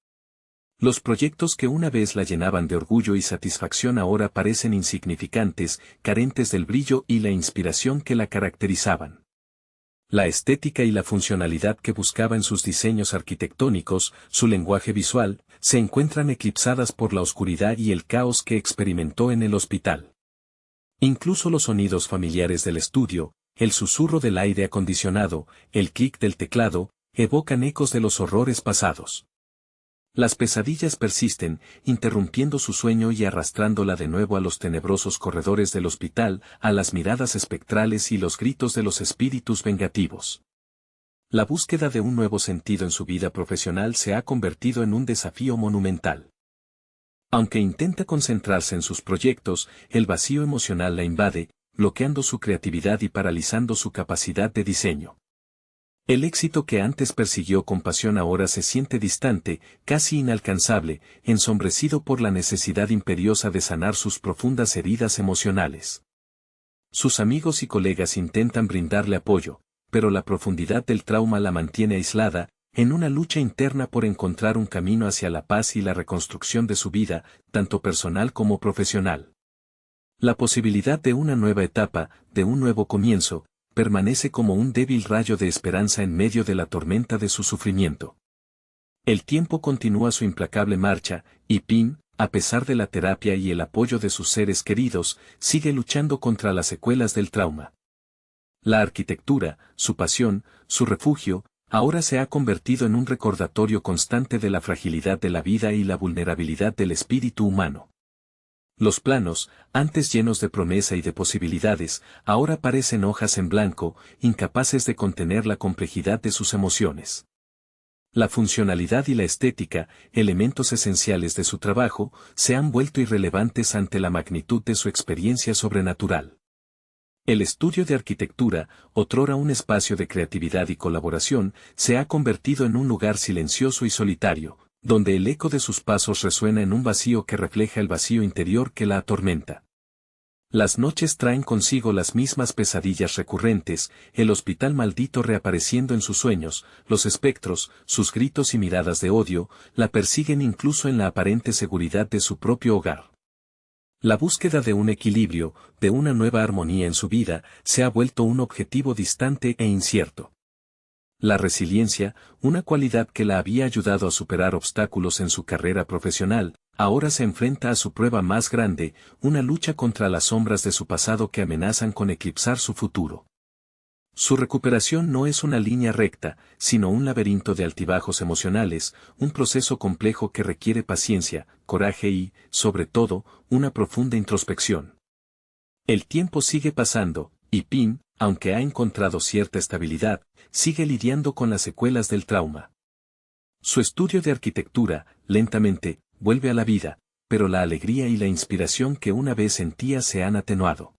Los proyectos que una vez la llenaban de orgullo y satisfacción ahora parecen insignificantes, carentes del brillo y la inspiración que la caracterizaban. La estética y la funcionalidad que buscaba en sus diseños arquitectónicos, su lenguaje visual, se encuentran eclipsadas por la oscuridad y el caos que experimentó en el hospital. Incluso los sonidos familiares del estudio, el susurro del aire acondicionado, el clic del teclado, evocan ecos de los horrores pasados. Las pesadillas persisten, interrumpiendo su sueño y arrastrándola de nuevo a los tenebrosos corredores del hospital, a las miradas espectrales y los gritos de los espíritus vengativos. La búsqueda de un nuevo sentido en su vida profesional se ha convertido en un desafío monumental. Aunque intenta concentrarse en sus proyectos, el vacío emocional la invade, bloqueando su creatividad y paralizando su capacidad de diseño. El éxito que antes persiguió con pasión ahora se siente distante, casi inalcanzable, ensombrecido por la necesidad imperiosa de sanar sus profundas heridas emocionales. Sus amigos y colegas intentan brindarle apoyo, pero la profundidad del trauma la mantiene aislada, en una lucha interna por encontrar un camino hacia la paz y la reconstrucción de su vida, tanto personal como profesional. La posibilidad de una nueva etapa, de un nuevo comienzo, permanece como un débil rayo de esperanza en medio de la tormenta de su sufrimiento. El tiempo continúa su implacable marcha, y Pim, a pesar de la terapia y el apoyo de sus seres queridos, sigue luchando contra las secuelas del trauma. La arquitectura, su pasión, su refugio, ahora se ha convertido en un recordatorio constante de la fragilidad de la vida y la vulnerabilidad del espíritu humano. Los planos, antes llenos de promesa y de posibilidades, ahora parecen hojas en blanco, incapaces de contener la complejidad de sus emociones. La funcionalidad y la estética, elementos esenciales de su trabajo, se han vuelto irrelevantes ante la magnitud de su experiencia sobrenatural. El estudio de arquitectura, otrora un espacio de creatividad y colaboración, se ha convertido en un lugar silencioso y solitario, donde el eco de sus pasos resuena en un vacío que refleja el vacío interior que la atormenta. Las noches traen consigo las mismas pesadillas recurrentes, el hospital maldito reapareciendo en sus sueños, los espectros, sus gritos y miradas de odio, la persiguen incluso en la aparente seguridad de su propio hogar. La búsqueda de un equilibrio, de una nueva armonía en su vida, se ha vuelto un objetivo distante e incierto. La resiliencia, una cualidad que la había ayudado a superar obstáculos en su carrera profesional, ahora se enfrenta a su prueba más grande, una lucha contra las sombras de su pasado que amenazan con eclipsar su futuro. Su recuperación no es una línea recta, sino un laberinto de altibajos emocionales, un proceso complejo que requiere paciencia, coraje y, sobre todo, una profunda introspección. El tiempo sigue pasando, y Pim, aunque ha encontrado cierta estabilidad, sigue lidiando con las secuelas del trauma. Su estudio de arquitectura, lentamente, vuelve a la vida, pero la alegría y la inspiración que una vez sentía se han atenuado.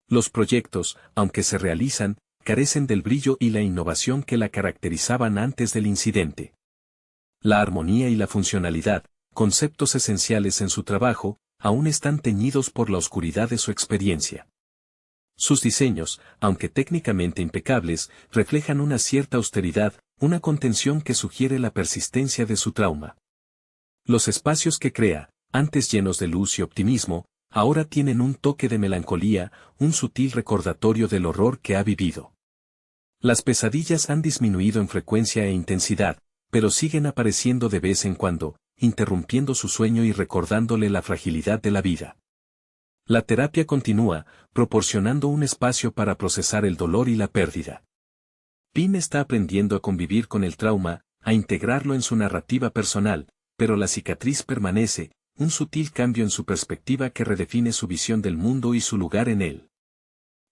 Los proyectos, aunque se realizan, carecen del brillo y la innovación que la caracterizaban antes del incidente. La armonía y la funcionalidad, conceptos esenciales en su trabajo, aún están teñidos por la oscuridad de su experiencia. Sus diseños, aunque técnicamente impecables, reflejan una cierta austeridad, una contención que sugiere la persistencia de su trauma. Los espacios que crea, antes llenos de luz y optimismo, ahora tienen un toque de melancolía, un sutil recordatorio del horror que ha vivido. Las pesadillas han disminuido en frecuencia e intensidad, pero siguen apareciendo de vez en cuando, interrumpiendo su sueño y recordándole la fragilidad de la vida. La terapia continúa, proporcionando un espacio para procesar el dolor y la pérdida. Pim está aprendiendo a convivir con el trauma, a integrarlo en su narrativa personal, pero la cicatriz permanece, un sutil cambio en su perspectiva que redefine su visión del mundo y su lugar en él.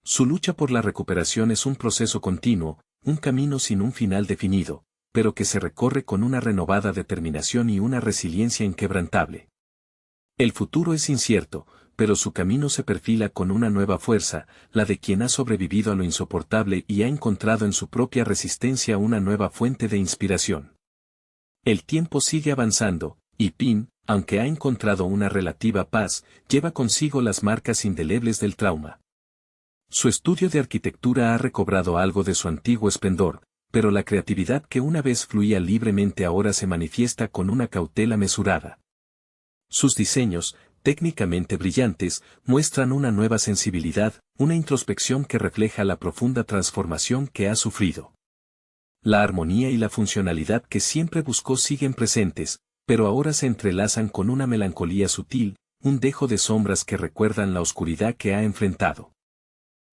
Su lucha por la recuperación es un proceso continuo, un camino sin un final definido, pero que se recorre con una renovada determinación y una resiliencia inquebrantable. El futuro es incierto, pero su camino se perfila con una nueva fuerza, la de quien ha sobrevivido a lo insoportable y ha encontrado en su propia resistencia una nueva fuente de inspiración. El tiempo sigue avanzando, y Pim, aunque ha encontrado una relativa paz, lleva consigo las marcas indelebles del trauma. Su estudio de arquitectura ha recobrado algo de su antiguo esplendor, pero la creatividad que una vez fluía libremente ahora se manifiesta con una cautela mesurada. Sus diseños, técnicamente brillantes, muestran una nueva sensibilidad, una introspección que refleja la profunda transformación que ha sufrido. La armonía y la funcionalidad que siempre buscó siguen presentes, pero ahora se entrelazan con una melancolía sutil, un dejo de sombras que recuerdan la oscuridad que ha enfrentado.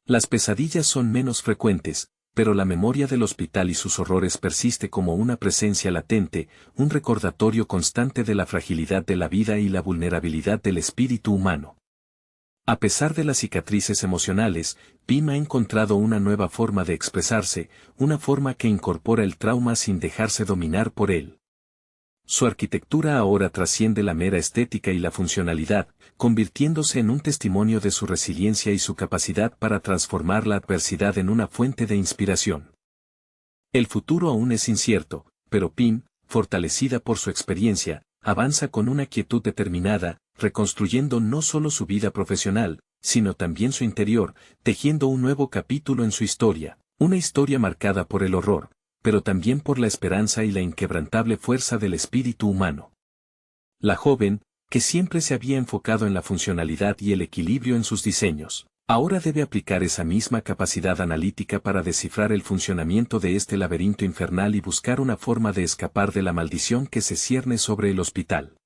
Las pesadillas son menos frecuentes, pero la memoria del hospital y sus horrores persiste como una presencia latente, un recordatorio constante de la fragilidad de la vida y la vulnerabilidad del espíritu humano. A pesar de las cicatrices emocionales, Pim ha encontrado una nueva forma de expresarse, una forma que incorpora el trauma sin dejarse dominar por él. Su arquitectura ahora trasciende la mera estética y la funcionalidad, convirtiéndose en un testimonio de su resiliencia y su capacidad para transformar la adversidad en una fuente de inspiración. El futuro aún es incierto, pero Pim, fortalecida por su experiencia, avanza con una quietud determinada, reconstruyendo no solo su vida profesional, sino también su interior, tejiendo un nuevo capítulo en su historia, una historia marcada por el horror, pero también por la esperanza y la inquebrantable fuerza del espíritu humano. La joven, que siempre se había enfocado en la funcionalidad y el equilibrio en sus diseños, ahora debe aplicar esa misma capacidad analítica para descifrar el funcionamiento de este laberinto infernal y buscar una forma de escapar de la maldición que se cierne sobre el hospital.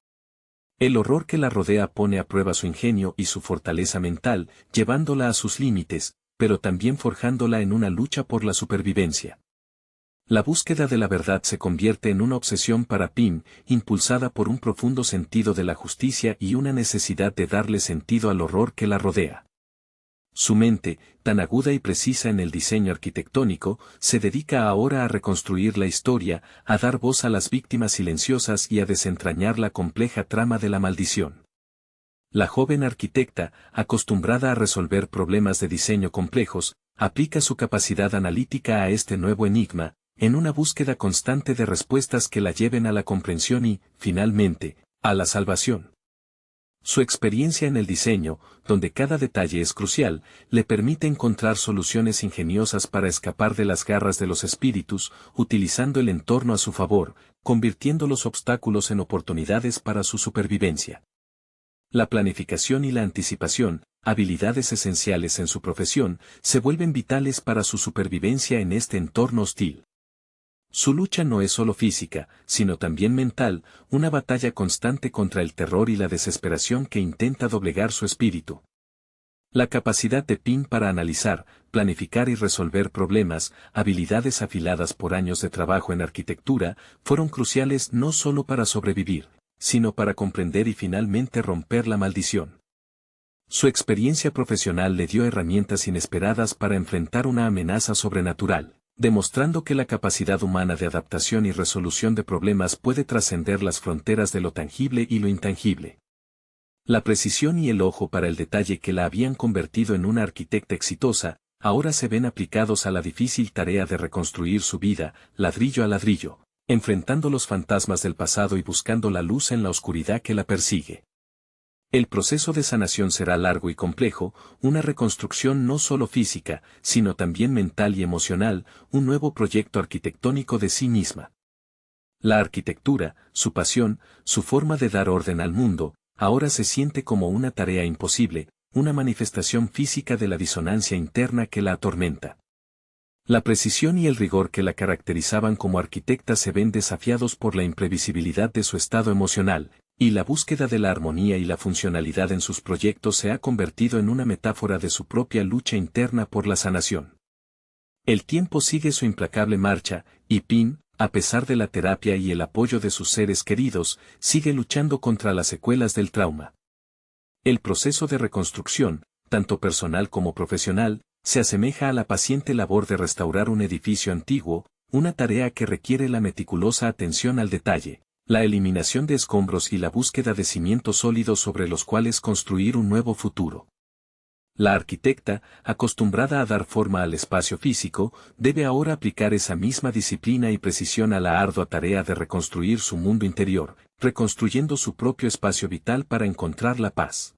El horror que la rodea pone a prueba su ingenio y su fortaleza mental, llevándola a sus límites, pero también forjándola en una lucha por la supervivencia. La búsqueda de la verdad se convierte en una obsesión para Pim, impulsada por un profundo sentido de la justicia y una necesidad de darle sentido al horror que la rodea. Su mente, tan aguda y precisa en el diseño arquitectónico, se dedica ahora a reconstruir la historia, a dar voz a las víctimas silenciosas y a desentrañar la compleja trama de la maldición. La joven arquitecta, acostumbrada a resolver problemas de diseño complejos, aplica su capacidad analítica a este nuevo enigma, en una búsqueda constante de respuestas que la lleven a la comprensión y, finalmente, a la salvación. Su experiencia en el diseño, donde cada detalle es crucial, le permite encontrar soluciones ingeniosas para escapar de las garras de los espíritus, utilizando el entorno a su favor, convirtiendo los obstáculos en oportunidades para su supervivencia. La planificación y la anticipación, habilidades esenciales en su profesión, se vuelven vitales para su supervivencia en este entorno hostil. Su lucha no es solo física, sino también mental, una batalla constante contra el terror y la desesperación que intenta doblegar su espíritu. La capacidad de Pim para analizar, planificar y resolver problemas, habilidades afiladas por años de trabajo en arquitectura, fueron cruciales no solo para sobrevivir, sino para comprender y finalmente romper la maldición. Su experiencia profesional le dio herramientas inesperadas para enfrentar una amenaza sobrenatural, demostrando que la capacidad humana de adaptación y resolución de problemas puede trascender las fronteras de lo tangible y lo intangible. La precisión y el ojo para el detalle que la habían convertido en una arquitecta exitosa, ahora se ven aplicados a la difícil tarea de reconstruir su vida, ladrillo a ladrillo, enfrentando los fantasmas del pasado y buscando la luz en la oscuridad que la persigue. El proceso de sanación será largo y complejo, una reconstrucción no solo física, sino también mental y emocional, un nuevo proyecto arquitectónico de sí misma. La arquitectura, su pasión, su forma de dar orden al mundo, ahora se siente como una tarea imposible, una manifestación física de la disonancia interna que la atormenta. La precisión y el rigor que la caracterizaban como arquitecta se ven desafiados por la imprevisibilidad de su estado emocional, y la búsqueda de la armonía y la funcionalidad en sus proyectos se ha convertido en una metáfora de su propia lucha interna por la sanación. El tiempo sigue su implacable marcha, y Pim, a pesar de la terapia y el apoyo de sus seres queridos, sigue luchando contra las secuelas del trauma. El proceso de reconstrucción, tanto personal como profesional, se asemeja a la paciente labor de restaurar un edificio antiguo, una tarea que requiere la meticulosa atención al detalle, la eliminación de escombros y la búsqueda de cimientos sólidos sobre los cuales construir un nuevo futuro. La arquitecta, acostumbrada a dar forma al espacio físico, debe ahora aplicar esa misma disciplina y precisión a la ardua tarea de reconstruir su mundo interior, reconstruyendo su propio espacio vital para encontrar la paz.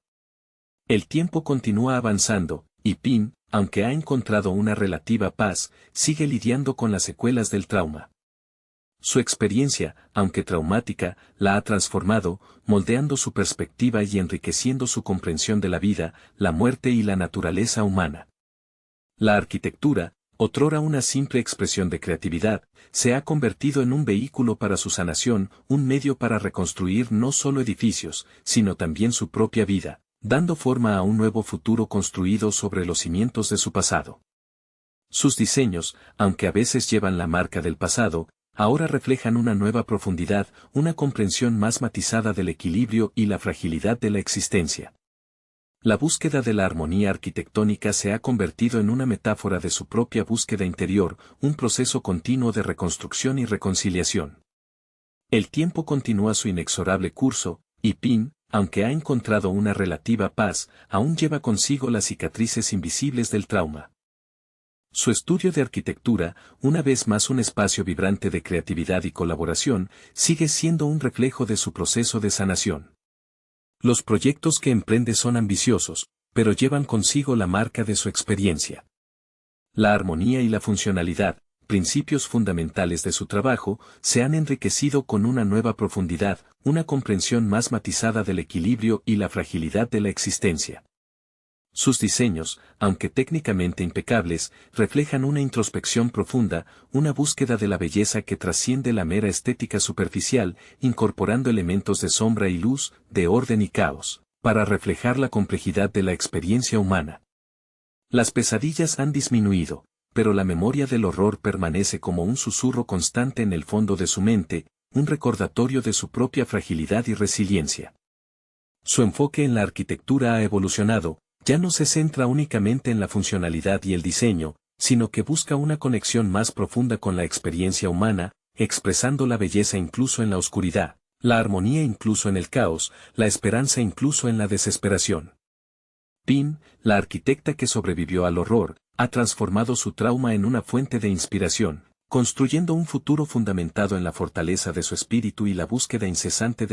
El tiempo continúa avanzando, y Pim, aunque ha encontrado una relativa paz, sigue lidiando con las secuelas del trauma. Su experiencia, aunque traumática, la ha transformado, moldeando su perspectiva y enriqueciendo su comprensión de la vida, la muerte y la naturaleza humana. La arquitectura, otrora una simple expresión de creatividad, se ha convertido en un vehículo para su sanación, un medio para reconstruir no solo edificios, sino también su propia vida, dando forma a un nuevo futuro construido sobre los cimientos de su pasado. Sus diseños, aunque a veces llevan la marca del pasado, ahora reflejan una nueva profundidad, una comprensión más matizada del equilibrio y la fragilidad de la existencia. La búsqueda de la armonía arquitectónica se ha convertido en una metáfora de su propia búsqueda interior, un proceso continuo de reconstrucción y reconciliación. El tiempo continúa su inexorable curso, y Pin, aunque ha encontrado una relativa paz, aún lleva consigo las cicatrices invisibles del trauma. Su estudio de arquitectura, una vez más un espacio vibrante de creatividad y colaboración, sigue siendo un reflejo de su proceso de sanación. Los proyectos que emprende son ambiciosos, pero llevan consigo la marca de su experiencia. La armonía y la funcionalidad, principios fundamentales de su trabajo, se han enriquecido con una nueva profundidad, una comprensión más matizada del equilibrio y la fragilidad de la existencia. Sus diseños, aunque técnicamente impecables, reflejan una introspección profunda, una búsqueda de la belleza que trasciende la mera estética superficial, incorporando elementos de sombra y luz, de orden y caos, para reflejar la complejidad de la experiencia humana. Las pesadillas han disminuido, pero la memoria del horror permanece como un susurro constante en el fondo de su mente, un recordatorio de su propia fragilidad y resiliencia. Su enfoque en la arquitectura ha evolucionado, ya no se centra únicamente en la funcionalidad y el diseño, sino que busca una conexión más profunda con la experiencia humana, expresando la belleza incluso en la oscuridad, la armonía incluso en el caos, la esperanza incluso en la desesperación. Pin, la arquitecta que sobrevivió al horror, ha transformado su trauma en una fuente de inspiración, construyendo un futuro fundamentado en la fortaleza de su espíritu y la búsqueda incesante